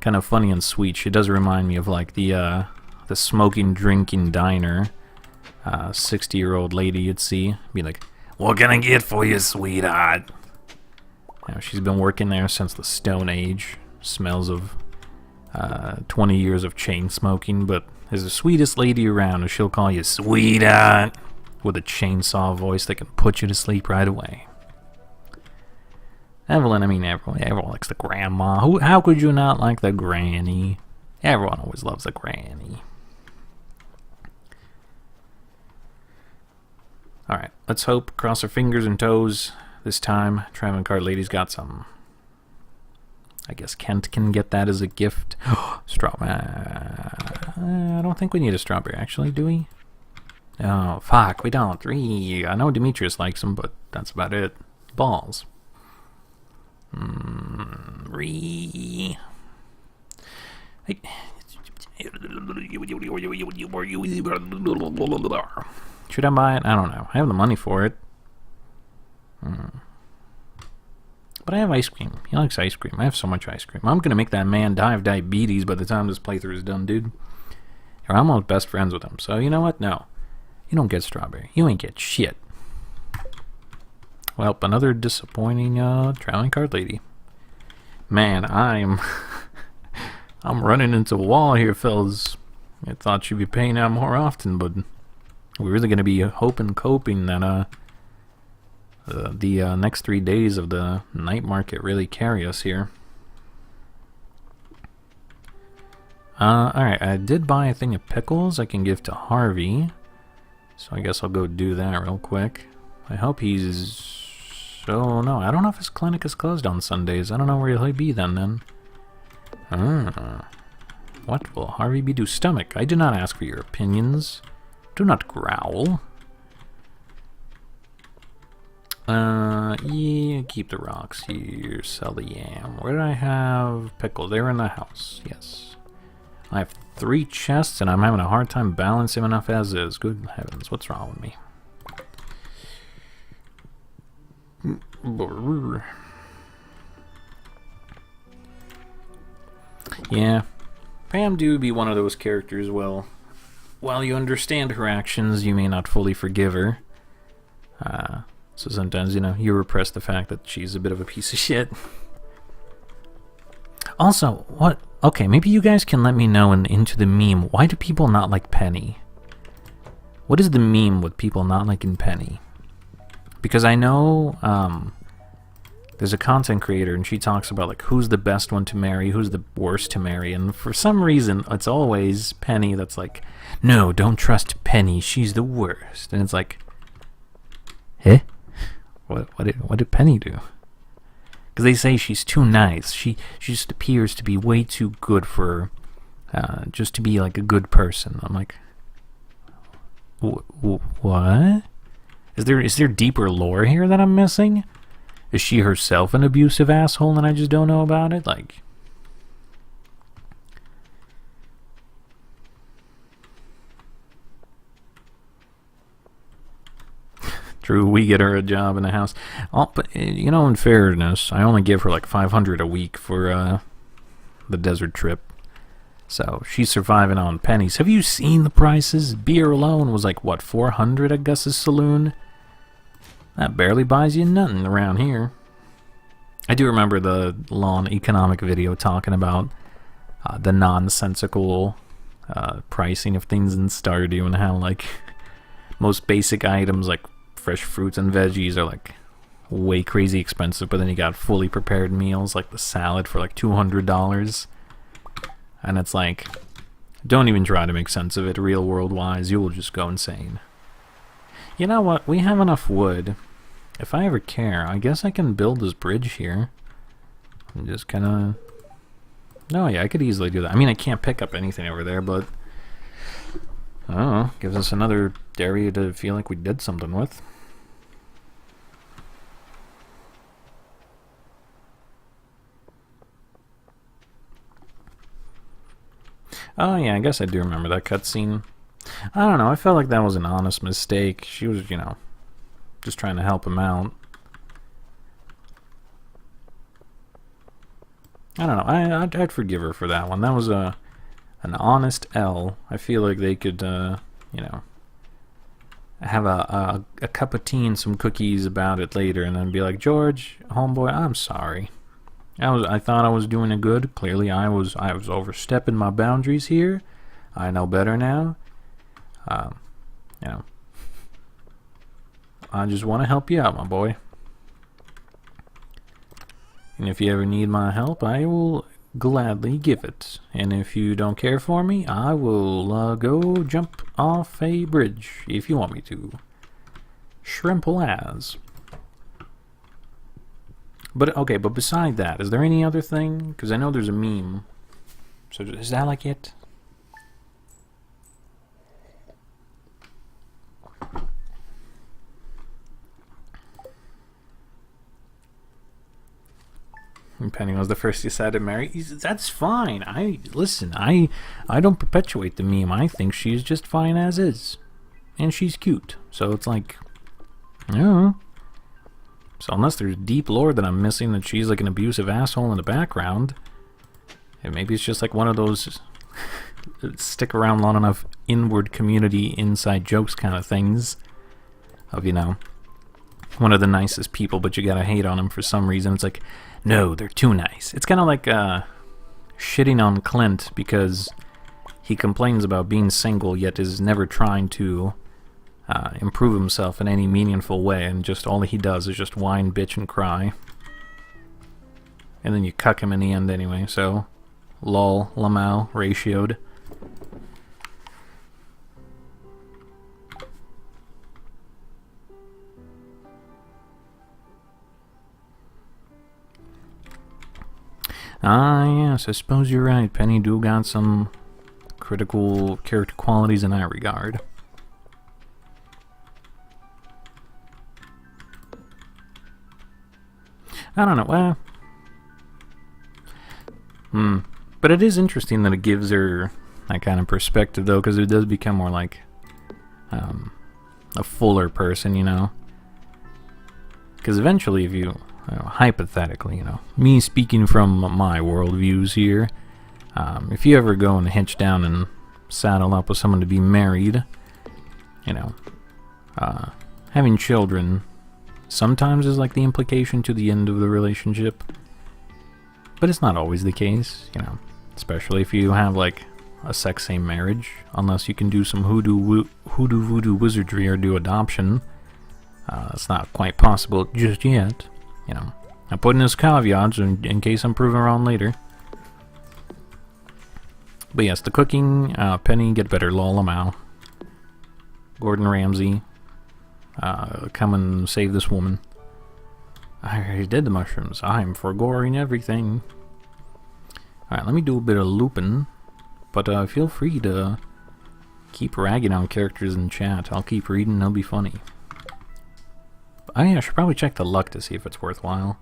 [SPEAKER 1] kind of funny and sweet. She does remind me of like the smoking, drinking diner 60-year-old lady you'd see. Be like, what can I get for you, sweetheart? You know, she's been working there since the Stone Age. Smells of 20 years of chain smoking, but is the sweetest lady around, and she'll call you sweetheart with a chainsaw voice that can put you to sleep right away. Evelyn, I mean, everyone likes the grandma. How could you not like the granny? Everyone always loves the granny. Alright, let's hope, cross our fingers and toes, this time Traveling Card Lady's got some. I guess Kent can get that as a gift. Strawberry. I don't think we need a strawberry, actually, do we? Oh, fuck, we don't. I know Demetrius likes them, but that's about it. Balls. Should I buy it? I don't know. I have the money for it. But I have ice cream. He likes ice cream. I have so much ice cream. I'm gonna make that man die of diabetes by the time this playthrough is done, dude. I'm almost best friends with him. So you know what? No. You don't get strawberry. You ain't get shit. Well, another disappointing Traveling Card Lady. Man, I'm running into a wall here, fellas. I thought you'd be paying out more often, but we're really gonna be coping that the next 3 days of the night market really carry us here. Alright, I did buy a thing of pickles I can give to Harvey. So I guess I'll go do that real quick. I hope he's... Oh, no, I don't know if his clinic is closed on Sundays. I don't know where he'll be then. What will Harvey be do? Stomach. I did not ask for your opinions. Do not growl. Yeah, keep the rocks here. Sell the yam. Where did I have pickles? They were in the house. Yes. I have 3 chests, and I'm having a hard time balancing enough as is. Good heavens, what's wrong with me? Yeah, Pam do be one of those characters, well, while you understand her actions, you may not fully forgive her. So sometimes, you know, you repress the fact that she's a bit of a piece of shit. Also, what? Okay, maybe you guys can let me know into the meme. Why do people not like Penny? What is the meme with people not liking Penny? Because I know there's a content creator and she talks about like who's the best one to marry, who's the worst to marry, and for some reason it's always Penny that's like, no, don't trust Penny, she's the worst. And it's like, eh? What did Penny do? Because they say she's too nice. She just appears to be way too good for just to be like a good person. I'm like, What? Is there deeper lore here that I'm missing? Is she herself an abusive asshole and I just don't know about it? Like... True, we get her a job in the house. Oh, but, you know, in fairness, I only give her like 500 a week for the desert trip. So, she's surviving on pennies. Have you seen the prices? Beer alone was like, what, 400 at Gus's saloon? That barely buys you nothing around here. I do remember the long economic video talking about the nonsensical pricing of things in Stardew and how, like, most basic items, like fresh fruits and veggies, are, like, way crazy expensive, but then you got fully prepared meals, like the salad for, like, $200. And it's like, don't even try to make sense of it real world-wise, you will just go insane. You know what, we have enough wood. If I ever care, I guess I can build this bridge here. And just kinda... No, yeah, I could easily do that. I mean, I can't pick up anything over there, but... I don't know, gives us another area to feel like we did something with. Oh yeah, I guess I do remember that cutscene. I don't know, I felt like that was an honest mistake. She was, you know, just trying to help him out. I don't know, I'd forgive her for that one. That was an honest L. I feel like they could, you know, have a cup of tea and some cookies about it later and then be like, George, homeboy, I'm sorry. I thought I was doing it good. Clearly I was overstepping my boundaries here. I know better now. You know, I just want to help you out, my boy. And if you ever need my help, I will gladly give it. And if you don't care for me, I will go jump off a bridge if you want me to. Shrimple as. But, okay, but beside that, is there any other thing? Because I know there's a meme. So is that like it? And Penny was the first you decided to marry. That's fine. Listen, I don't perpetuate the meme. I think she's just fine as is. And she's cute. So it's like, I don't know. So unless there's deep lore that I'm missing, that she's like an abusive asshole in the background, and maybe it's just like one of those stick around long enough inward community inside jokes kind of things of, you know, one of the nicest people, but you gotta hate on him for some reason. It's like, no, they're too nice. It's kind of like shitting on Clint because he complains about being single yet is never trying to improve himself in any meaningful way, and just all he does is just whine, bitch, and cry. And then you cuck him in the end anyway, so lol, lamau, ratioed. Ah, yes, I suppose you're right. Penny do got some critical character qualities in that regard. I don't know, but it is interesting that it gives her that kind of perspective, though, because it does become more like a fuller person, you know? Because eventually, if you know, hypothetically, you know, me speaking from my worldviews here, if you ever go and hitch down and saddle up with someone to be married, you know, having children sometimes is like the implication to the end of the relationship, but it's not always the case, you know, especially if you have like a sex-same marriage, unless you can do some hoodoo voodoo wizardry or do adoption. It's not quite possible just yet, you know. I'm putting this caveats in case I'm proven wrong later. But yes, the cooking, Penny, get better, lol, lamau. Gordon Ramsay, come and save this woman. I already did the mushrooms. I'm forgoing everything. Alright, let me do a bit of looping. But feel free to Keep ragging on characters in chat. I'll keep reading, it'll be funny. Oh yeah, I should probably check the luck to see if it's worthwhile.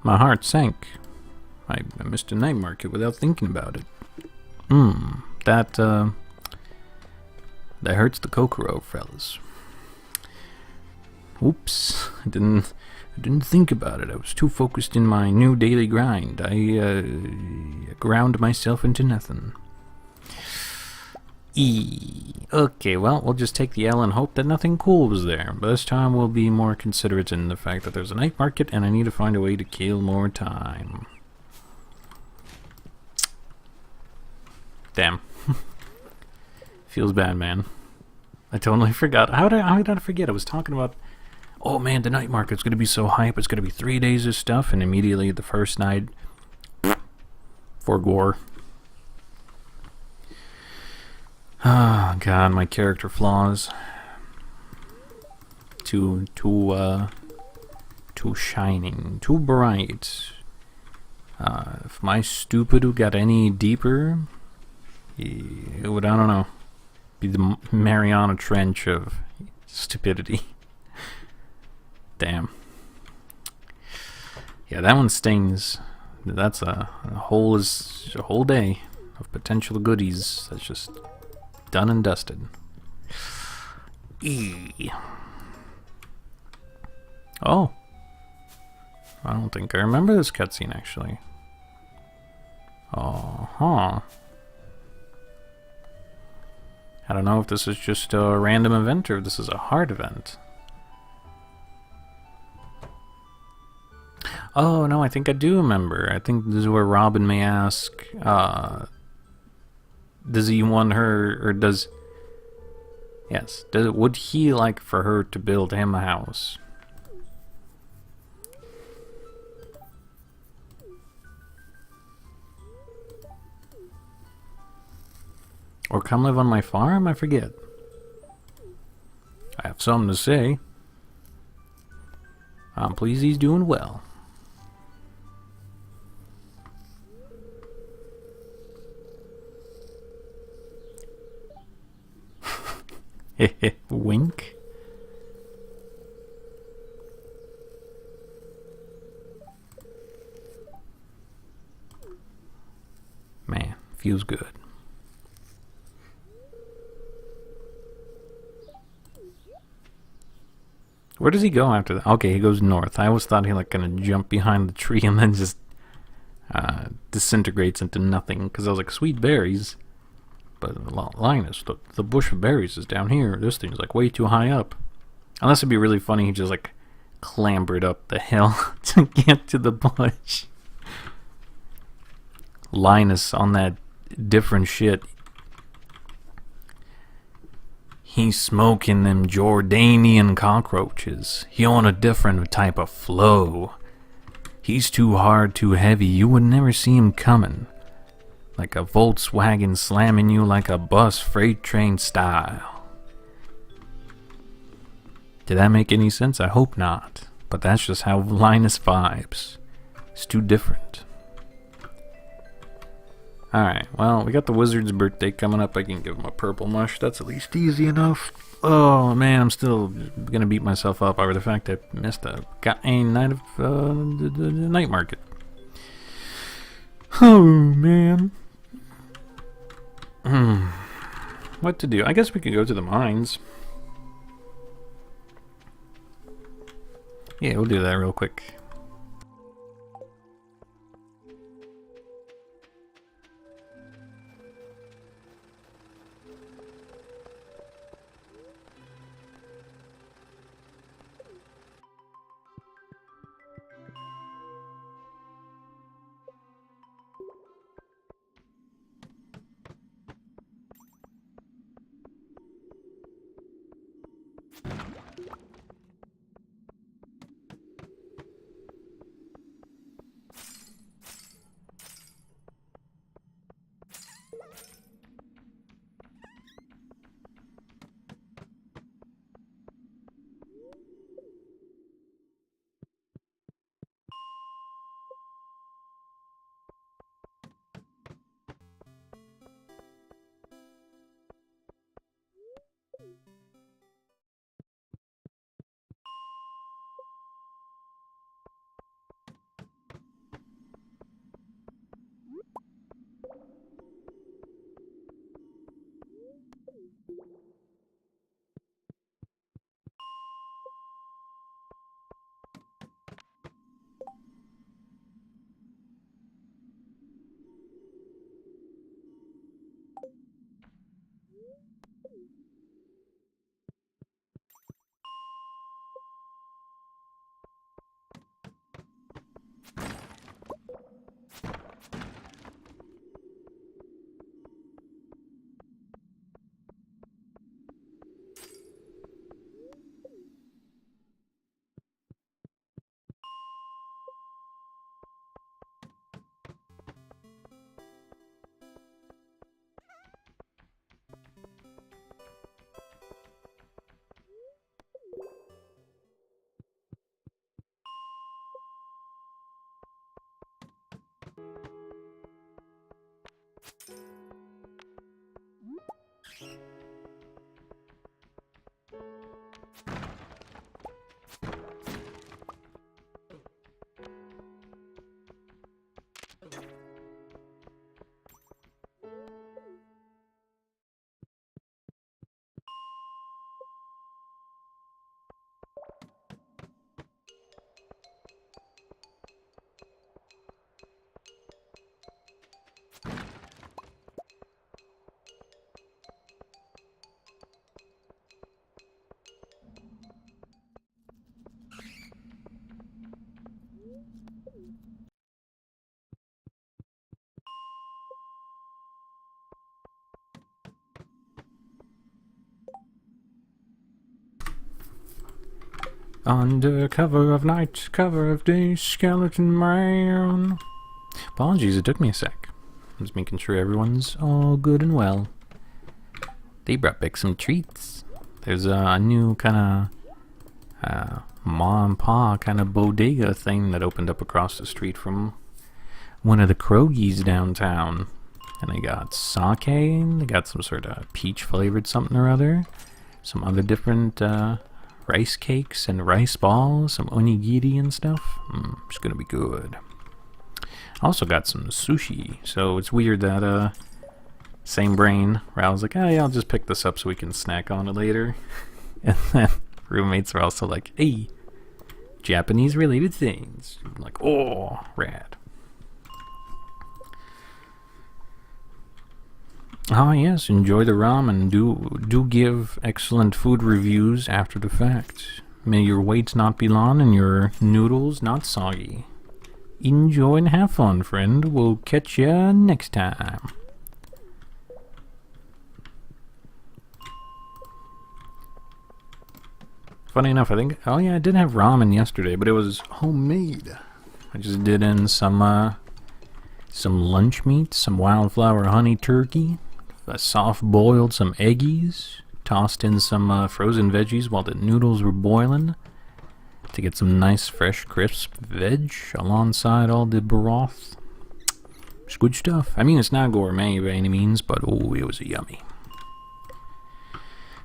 [SPEAKER 1] My heart sank. I missed a night market without thinking about it. That hurts the Kokoro, fellas. Oops, I didn't think about it. I was too focused in my new daily grind. I ground myself into nothing. Okay, well, we'll just take the L and hope that nothing cool was there. But this time we'll be more considerate in the fact that there's a night market and I need to find a way to kill more time. Damn. Feels bad, man. I totally forgot. How did I forget? I was talking about, oh man, the night market's gonna be so hype. It's gonna be 3 days of stuff, and immediately the first night, for gore. Ah, God, my character flaws. Too shining, too bright. If my stupid got any deeper, it would, I don't know, be the Mariana Trench of stupidity. Damn. Yeah, that one stings. That's a whole day of potential goodies that's just done and dusted. Oh. I don't think I remember this cutscene, actually. I don't know if this is just a random event or if this is a hard event. Oh, no, I think I do remember. I think this is where Robin may ask, does he want her, or does... Yes, would he like for her to build him a house? Or come live on my farm? I forget. I have something to say. I'm pleased he's doing well. Wink. Man, feels good. Where does he go after that? Okay, he goes north. I always thought he like gonna jump behind the tree and then just disintegrates into nothing. Because I was like, sweet berries. But Linus, the bush of berries is down here. This thing's like way too high up. Unless it'd be really funny, he just like clambered up the hill to get to the bush. Linus on that different shit. He's smoking them Jordanian cockroaches. He on a different type of flow. He's too hard, too heavy. You would never see him coming. Like a Volkswagen slamming you like a bus freight train style. Did that make any sense? I hope not. But that's just how Linus vibes. It's too different. Alright, well, we got the wizard's birthday coming up. I can give him a purple mush. That's at least easy enough. Oh, man, I'm still gonna beat myself up over the fact I missed a night of the night market. Oh, man. What to do? I guess we could go to the mines. Yeah, we'll do that real quick. Under cover of night, cover of day, skeleton man. Apologies, it took me a sec. I'm just making sure everyone's all good and well. They brought back some treats. There's a new kind of ma and pa kind of bodega thing that opened up across the street from one of the Krogies downtown. And they got sake, they got some sort of peach flavored something or other. Some other different rice cakes and rice balls, some onigiri and stuff. It's gonna be good. Also got some sushi, so it's weird that same brain where I was like, oh yeah, I'll just pick this up so we can snack on it later. And then roommates are also like, hey, Japanese related things. I'm like, oh, rad. Ah yes, enjoy the ramen. Do give excellent food reviews after the fact. May your weights not be long and your noodles not soggy. Enjoy and have fun, friend. We'll catch ya next time. Funny enough, I think, oh yeah, I did have ramen yesterday, but it was homemade. I just did in some lunch meat, some wildflower honey turkey, soft boiled some eggies, tossed in some frozen veggies while the noodles were boiling to get some nice fresh crisp veg alongside all the broth. It's good stuff. I mean, it's not gourmet by any means, but oh, it was yummy.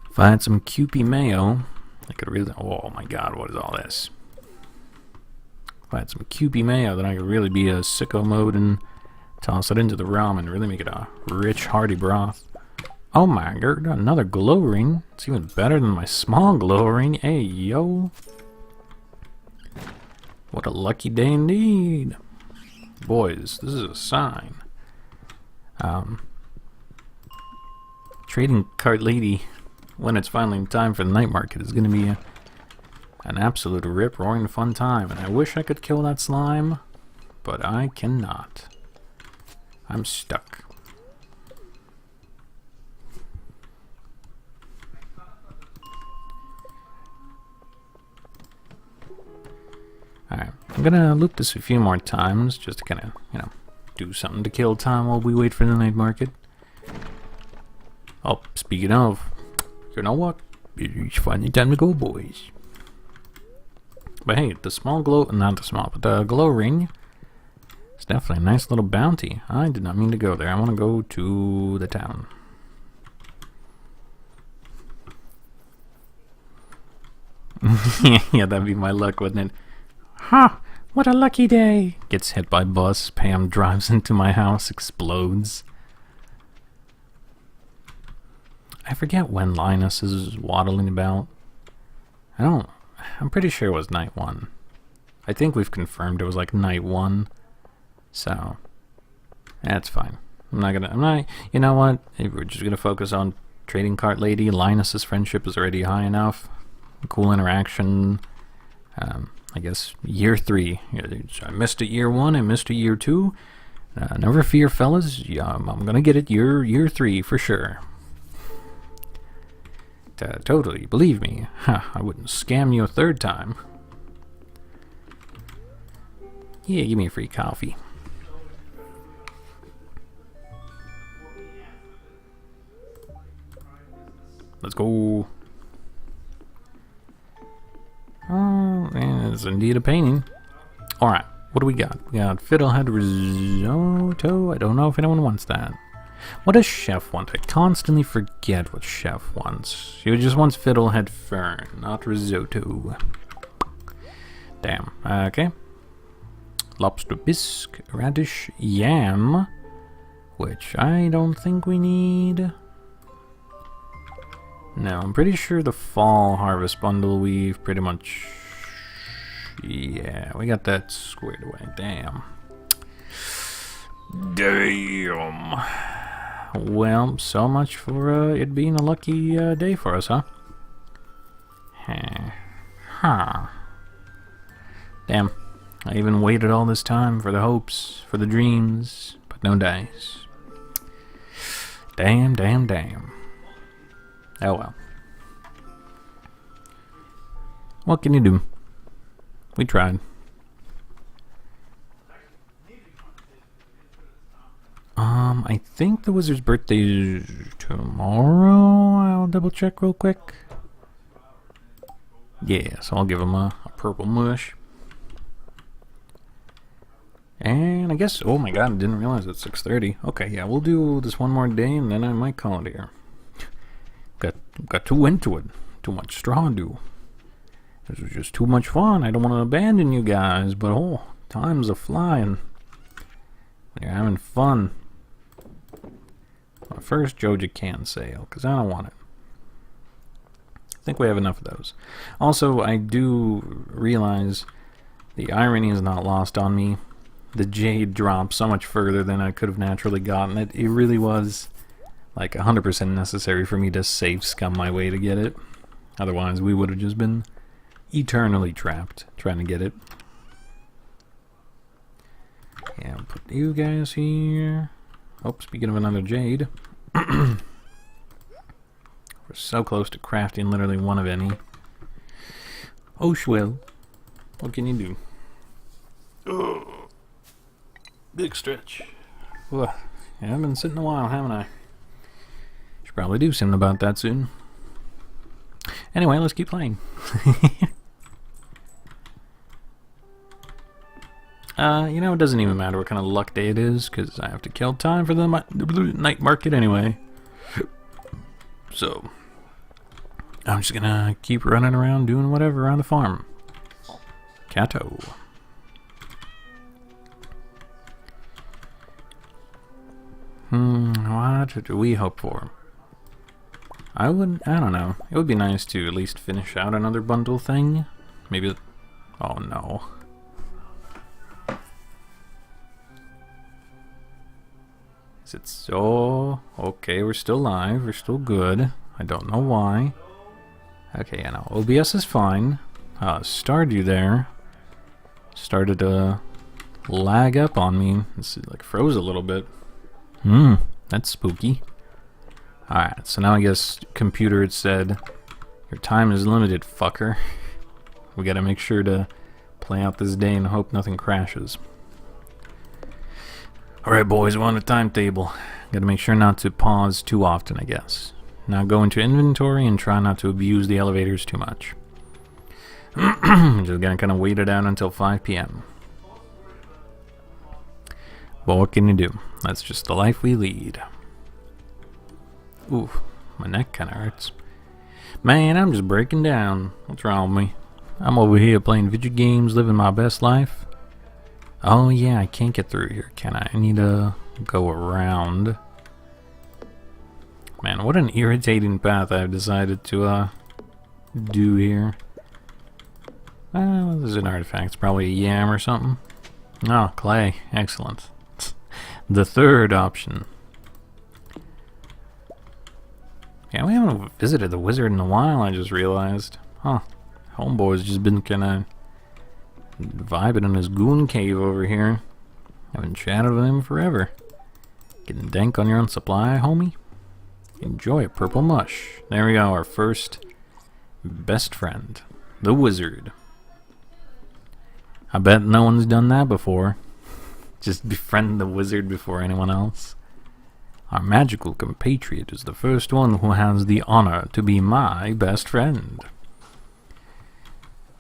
[SPEAKER 1] If I had some Kewpie mayo, I could really, oh my god, what is all this? If I had some Kewpie mayo, then I could really be a sicko mode and toss it into the ramen, really make it a rich, hearty broth. Oh my god, another glow ring. It's even better than my small glow ring. Hey, yo. What a lucky day indeed. Boys, this is a sign. Trading cart lady, when it's finally time for the night market, is going to be an absolute rip-roaring fun time. And I wish I could kill that slime, but I cannot. I'm stuck. Alright, I'm gonna loop this a few more times just to kind of, you know, do something to kill time while we wait for the night market. Oh, speaking of, you know what? It's finally time to go, boys. But hey, the small glow, not the small, but the glow ring, it's definitely a nice little bounty. I did not mean to go there. I want to go to the town. Yeah, that'd be my luck, wouldn't it? Ha! What a lucky day! Gets hit by bus, Pam drives into my house, explodes. I forget when Linus is waddling about. I'm pretty sure it was night 1. I think we've confirmed it was like night 1. So, that's fine. You know what? We're just gonna focus on trading cart lady. Linus's friendship is already high enough. Cool interaction. I guess year 3. I missed it year 1, I missed it year 2. Never fear, fellas. Yeah, I'm gonna get it year 3 for sure. Totally, believe me. I wouldn't scam you a 3rd time. Yeah, give me a free coffee. Let's go. Oh, and it's indeed a painting. Alright, what do we got? We got Fiddlehead Risotto. I don't know if anyone wants that. What does Chef want? I constantly forget what Chef wants. She just wants Fiddlehead Fern, not risotto. Damn. Okay. Lobster bisque, radish, yam, which I don't think we need. No, I'm pretty sure the fall harvest bundle we've pretty much... Yeah, we got that squared away. Damn. Damn. Well, so much for it being a lucky day for us, huh? Huh. Damn. I even waited all this time for the hopes, for the dreams, but no dice. Damn, damn, damn. Oh well. What can you do? We tried. I think the wizard's birthday is tomorrow. I'll double check real quick. Yeah, so I'll give him a purple mush. And I guess, oh my god, I didn't realize it's 6:30. Okay, yeah, we'll do this one more day and then I might call it here. Got too into it. Too much Stardew. This was just too much fun. I don't want to abandon you guys, but oh, time's a flying. You're having fun. Well, first Joja can sale, because I don't want it. I think we have enough of those. Also, I do realize the irony is not lost on me. The jade dropped so much further than I could have naturally gotten it. It really was like 100% necessary for me to save scum my way to get it. Otherwise, we would have just been eternally trapped trying to get it. Yeah, I'll put you guys here. Oh, speaking of another jade. We're so close to crafting literally one of any. Oh, Schwill. What can you do? Oh, big stretch. Ugh. Yeah, I've been sitting a while, haven't I? Should probably do something about that soon. Anyway, let's keep playing. You know, it doesn't even matter what kind of luck day it is, because I have to kill time for the night market anyway. So, I'm just gonna keep running around doing whatever around the farm. Cato. What do we hope for? I don't know. It would be nice to at least finish out another bundle thing. Maybe, oh no. Is it so? Okay, we're still live. We're still good. I don't know why. Okay, yeah, no. OBS is fine. Stardew there started to lag up on me. It's like froze a little bit. That's spooky. Alright, so now I guess computer had said, your time is limited, fucker. We gotta make sure to play out this day and hope nothing crashes. Alright boys, we're on a timetable. Gotta make sure not to pause too often, I guess. Now go into inventory and try not to abuse the elevators too much. Just gonna kind of wait it out until 5 p.m. But what can you do? That's just the life we lead. Ooh, my neck kind of hurts. Man, I'm just breaking down. What's wrong with me? I'm over here playing video games, living my best life. Oh yeah, I can't get through here, can I? I need to go around. Man, what an irritating path I've decided to do here. This is an artifact. It's probably a yam or something. Oh, clay. Excellent. The third option. Yeah, we haven't visited the wizard in a while, I just realized. Huh. Homeboy's just been kinda vibing in his goon cave over here. Haven't chatted with him forever. Getting dank on your own supply, homie? Enjoy a purple mush. There we go, our first best friend. The wizard. I bet no one's done that before. Just befriend the wizard before anyone else. Our magical compatriot is the first one who has the honor to be my best friend.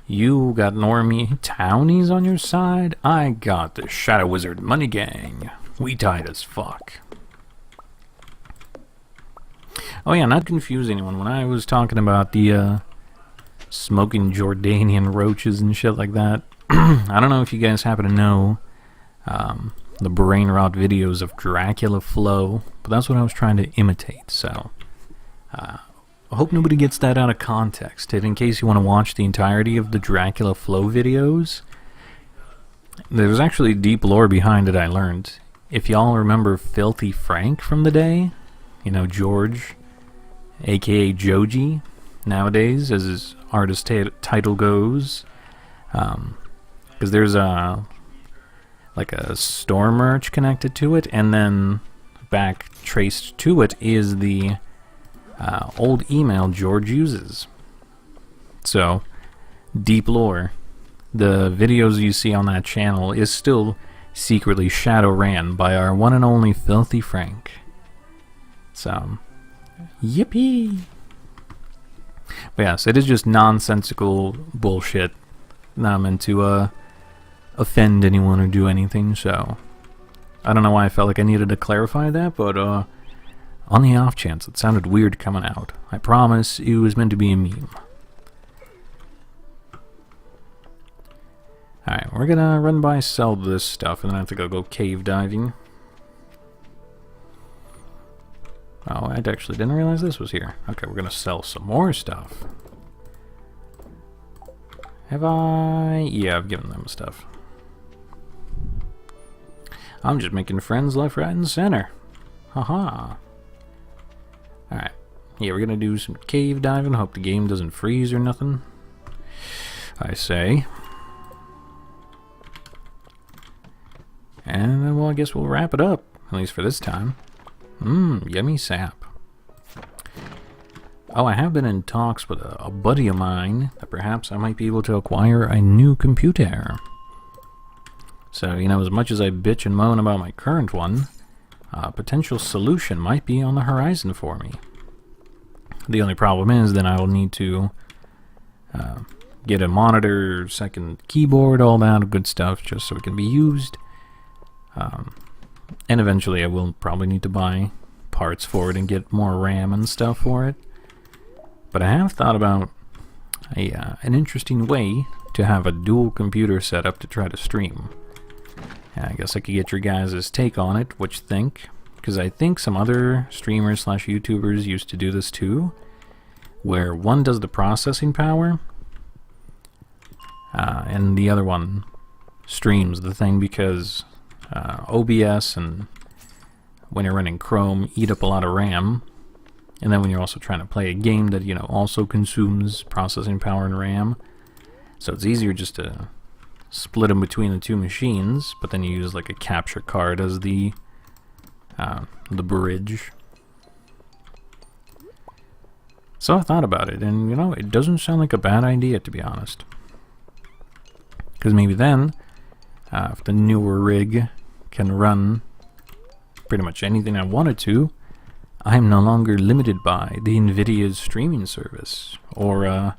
[SPEAKER 1] You got normie townies on your side? I got the Shadow Wizard Money Gang. We tight as fuck. Oh yeah, not to confuse anyone. When I was talking about the smoking Jordanian roaches and shit like that, I don't know if you guys happen to know the brain rot videos of Dracula Flow, but that's what I was trying to imitate, so I hope nobody gets that out of context. In case you want to watch the entirety of the Dracula Flow videos, there's actually deep lore behind it I learned. If y'all remember Filthy Frank from the day, you know, George, aka Joji, nowadays, as his artist title goes, because there's like a store merch connected to it, and then back traced to it is the old email George uses. So, deep lore. The videos you see on that channel is still secretly shadow ran by our one and only Filthy Frank. So, yippee! But yes, it is just nonsensical bullshit. Not meant to offend anyone or do anything, so I don't know why I felt like I needed to clarify that, but on the off chance it sounded weird coming out, I promise it was meant to be a meme. Alright, we're gonna run by sell this stuff, and then I have to go cave diving. Oh, I actually didn't realize this was here. Okay, we're gonna sell some more stuff. Have I? Yeah, I've given them stuff. I'm just making friends left, right, and center. Haha. Alright. Yeah, we're gonna do some cave diving. Hope the game doesn't freeze or nothing. I say. And then, well, I guess we'll wrap it up. At least for this time. Yummy sap. Oh, I have been in talks with a buddy of mine that perhaps I might be able to acquire a new computer. So, you know, as much as I bitch and moan about my current one, a potential solution might be on the horizon for me. The only problem is then I will need to get a monitor, second keyboard, all that good stuff, just so it can be used. And eventually I will probably need to buy parts for it and get more RAM and stuff for it. But I have thought about an interesting way to have a dual computer setup to try to stream. I guess I could get your guys' take on it, what you think. Because I think some other streamers / YouTubers used to do this too, where one does the processing power, and the other one streams the thing, because OBS and when you're running Chrome eat up a lot of RAM, and then when you're also trying to play a game that, you know, also consumes processing power and RAM, so it's easier just to split them between the two machines, but then you use like a capture card as the bridge. So I thought about it, and you know, it doesn't sound like a bad idea, to be honest. Because maybe then, if the newer rig can run pretty much anything I wanted to, I'm no longer limited by the NVIDIA's streaming service, or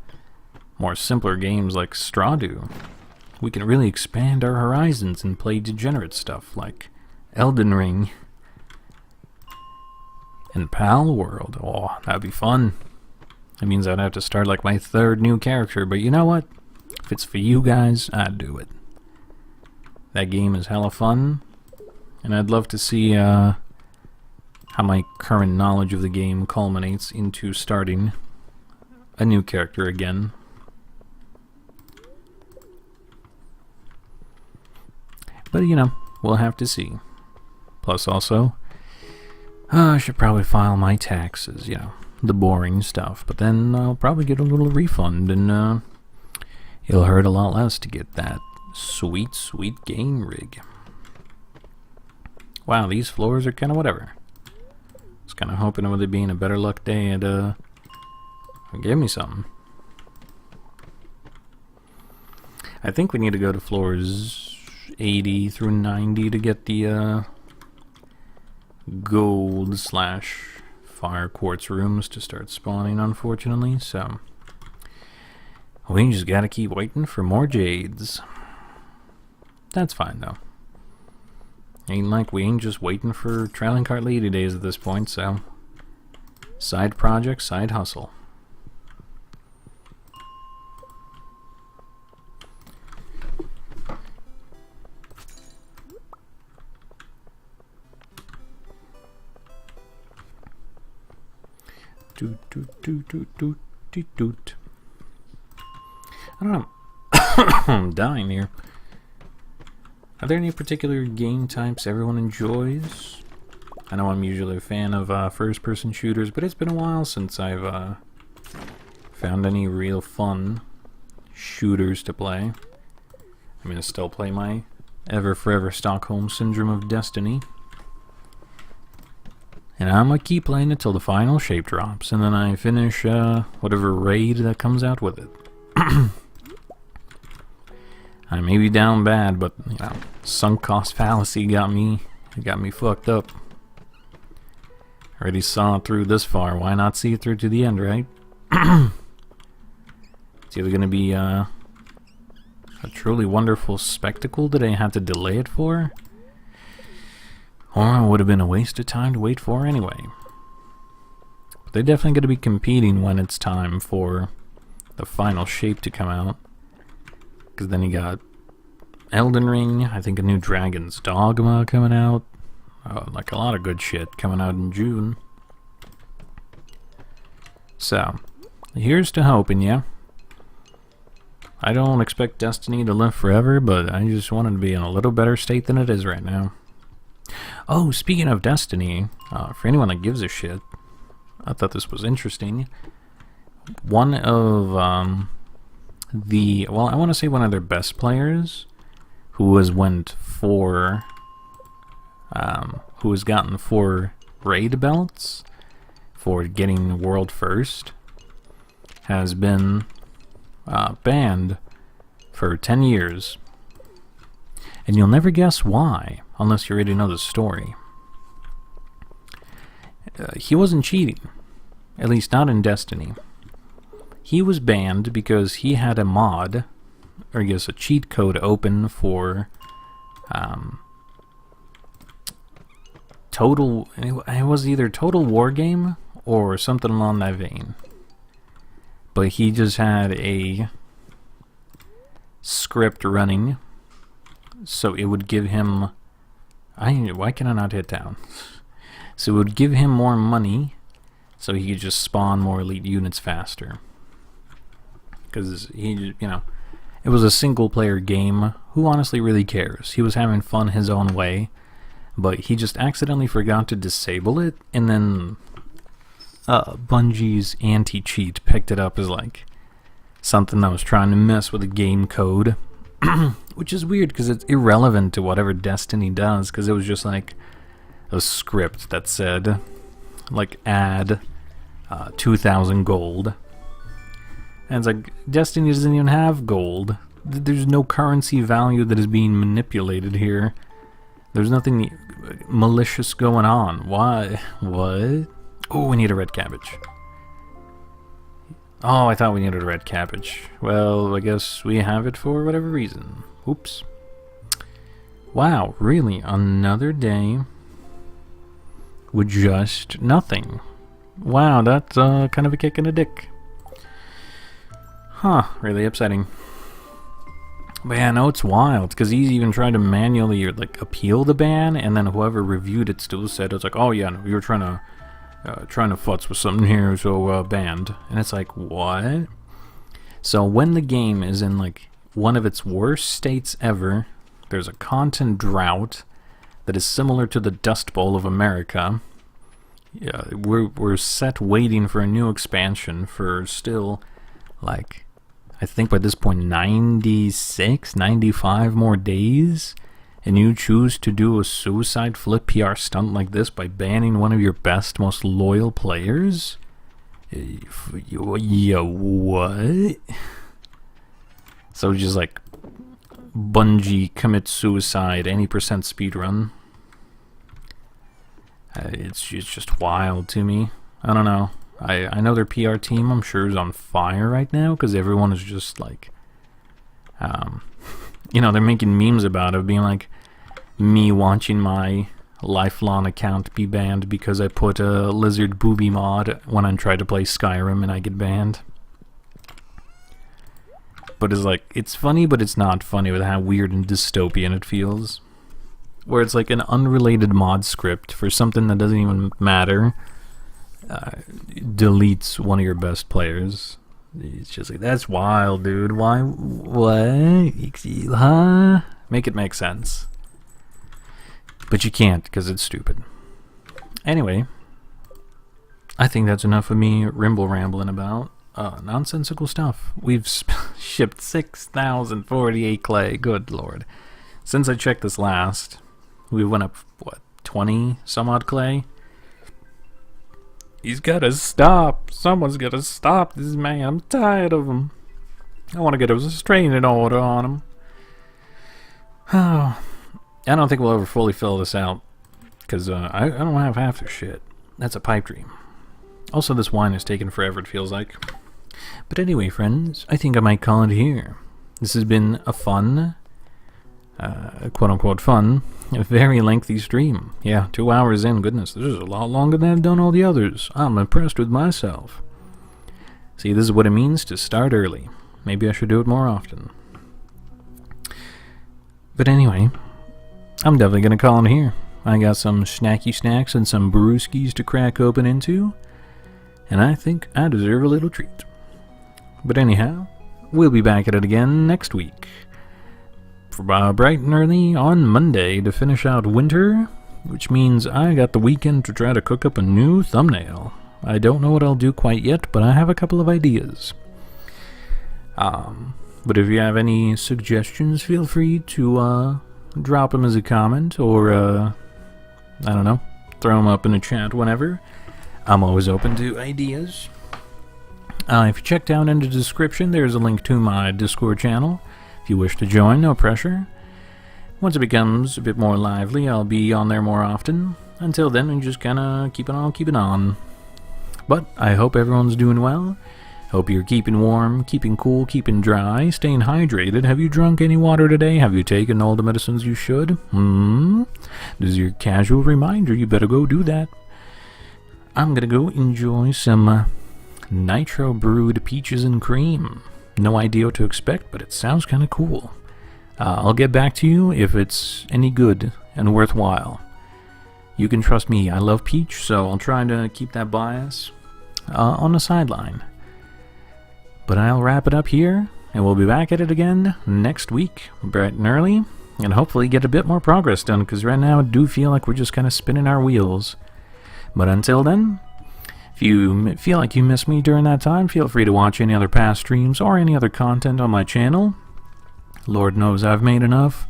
[SPEAKER 1] more simpler games like Stardew. We can really expand our horizons and play degenerate stuff like Elden Ring and Pal World. Oh, that'd be fun. That means I'd have to start like my third new character, but you know what? If it's for you guys, I'd do it. That game is hella fun, and I'd love to see how my current knowledge of the game culminates into starting a new character again. But, you know, we'll have to see. Plus, also, I should probably file my taxes, you know, the boring stuff. But then I'll probably get a little refund, and it'll hurt a lot less to get that sweet, sweet game rig. Wow, these floors are kind of whatever. I was kind of hoping with it being a better luck day, it'd give me something. I think we need to go to floors 80 through 90 to get the gold / fire quartz rooms to start spawning, unfortunately, so we just gotta keep waiting for more jades. That's fine though. Ain't like we ain't just waiting for Trailing Cart Lady days at this point, so Side project, side hustle. Doot, doot, doot, doot, doot, doot, doot. I don't know. I'm dying here. Are there any particular game types everyone enjoys? I know I'm usually a fan of first-person shooters, but it's been a while since I've found any real fun shooters to play. I'm gonna still play my ever-forever Stockholm Syndrome of Destiny. And I'm gonna keep playing it till the final shape drops, and then I finish whatever raid that comes out with it. I may be down bad, but you know, sunk cost fallacy got me fucked up. Already saw it through this far. Why not see it through to the end, right? It's either gonna be a truly wonderful spectacle that I had to delay it for, or it would have been a waste of time to wait for anyway. But they're definitely going to be competing when it's time for the final shape to come out. Because then you got Elden Ring, I think a new Dragon's Dogma coming out. Like a lot of good shit coming out in June. So, here's to hoping, yeah. I don't expect Destiny to live forever, but I just want it to be in a little better state than it is right now. Oh, speaking of Destiny, for anyone that gives a shit, I thought this was interesting. One of I want to say one of their best players, who has gotten 4 raid belts for getting world first, has been banned for 10 years. And you'll never guess why, unless you already know the story. He wasn't cheating. At least not in Destiny. He was banned because he had a mod, or I guess a cheat code open for it was either Total War Game or something along that vein. But he just had a script running, so it would give him... why can I not hit down? So it would give him more money, so he could just spawn more elite units faster. Because he, it was a single-player game. Who honestly really cares? He was having fun his own way, but he just accidentally forgot to disable it, and then Bungie's anti-cheat picked it up as like something that was trying to mess with the game code. Which is weird because it's irrelevant to whatever Destiny does, because it was just like a script that said like add 2,000 gold, and it's like Destiny doesn't even have gold. There's no currency value that is being manipulated here. There's nothing malicious going on. Why? What? Oh, we need a red cabbage. Oh, I thought we needed a red cabbage. Well, I guess we have it for whatever reason. Oops. Wow, really? Another day with just nothing. Wow, that's kind of a kick in the dick. Huh, really upsetting. But yeah, no, it's wild, because he's even tried to manually like appeal the ban, and then whoever reviewed it still said, it's like, oh yeah, no, you were trying to futz with something here, so banned. And it's like, what? So when the game is in like one of its worst states ever, there's a content drought that is similar to the Dust Bowl of America. Yeah, we're set waiting for a new expansion for still like, I think by this point 96, 95 more days, and you choose to do a suicide flip PR stunt like this by banning one of your best, most loyal players? Yeah, what? So just like Bungie commits suicide, any percent speedrun. It's just wild to me. I don't know. I know their PR team, I'm sure, is on fire right now, because everyone is just like, they're making memes about it, being like me watching my lifelong account be banned because I put a lizard booby mod when I try to play Skyrim and I get banned. But it's like, it's funny, but it's not funny with how weird and dystopian it feels. Where it's like an unrelated mod script for something that doesn't even matter deletes one of your best players. It's just like, that's wild, dude. Why? What? Huh? Make it make sense. But you can't, because it's stupid. Anyway, I think that's enough of me rambling about nonsensical stuff. We've shipped 6,048 clay. Good lord. Since I checked this last, we went up, what, 20 some odd clay? He's gotta stop. Someone's gotta stop this man. I'm tired of him. I want to get a restraining order on him. Oh, I don't think we'll ever fully fill this out, because I don't have half the shit. That's a pipe dream. Also, this wine is taking forever, it feels like. But anyway, friends, I think I might call it here. This has been a fun, quote-unquote fun, a very lengthy stream. Yeah, 2 hours in, goodness, this is a lot longer than I've done all the others. I'm impressed with myself. See, this is what it means to start early. Maybe I should do it more often. But anyway, I'm definitely going to call it here. I got some snacky snacks and some brewskis to crack open into, and I think I deserve a little treat. But anyhow, we'll be back at it again next week. Bright and early on Monday to finish out winter, which means I got the weekend to try to cook up a new thumbnail. I don't know what I'll do quite yet, but I have a couple of ideas. But if you have any suggestions, feel free to drop them as a comment, or I don't know, throw them up in the chat whenever. I'm always open to ideas. If you check down in the description, there's a link to my Discord channel. If you wish to join, no pressure. Once it becomes a bit more lively, I'll be on there more often. Until then, we just kinda keep it on. But I hope everyone's doing well. Hope you're keeping warm, keeping cool, keeping dry, staying hydrated. Have you drunk any water today? Have you taken all the medicines you should? This is your casual reminder, you better go do that. I'm gonna go enjoy some nitro brewed peaches and cream. No idea what to expect, but it sounds kind of cool. I'll get back to you if it's any good and worthwhile. You can trust me, I love peach, so I'll try to keep that bias on the sideline. But I'll wrap it up here, and we'll be back at it again next week, bright and early, and hopefully get a bit more progress done, because right now I do feel like we're just kind of spinning our wheels. But until then, if you feel like you missed me during that time, feel free to watch any other past streams or any other content on my channel. Lord knows I've made enough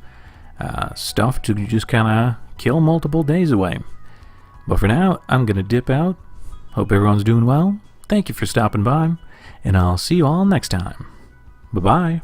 [SPEAKER 1] stuff to just kind of kill multiple days away. But for now, I'm going to dip out. Hope everyone's doing well. Thank you for stopping by, and I'll see you all next time. Bye-bye.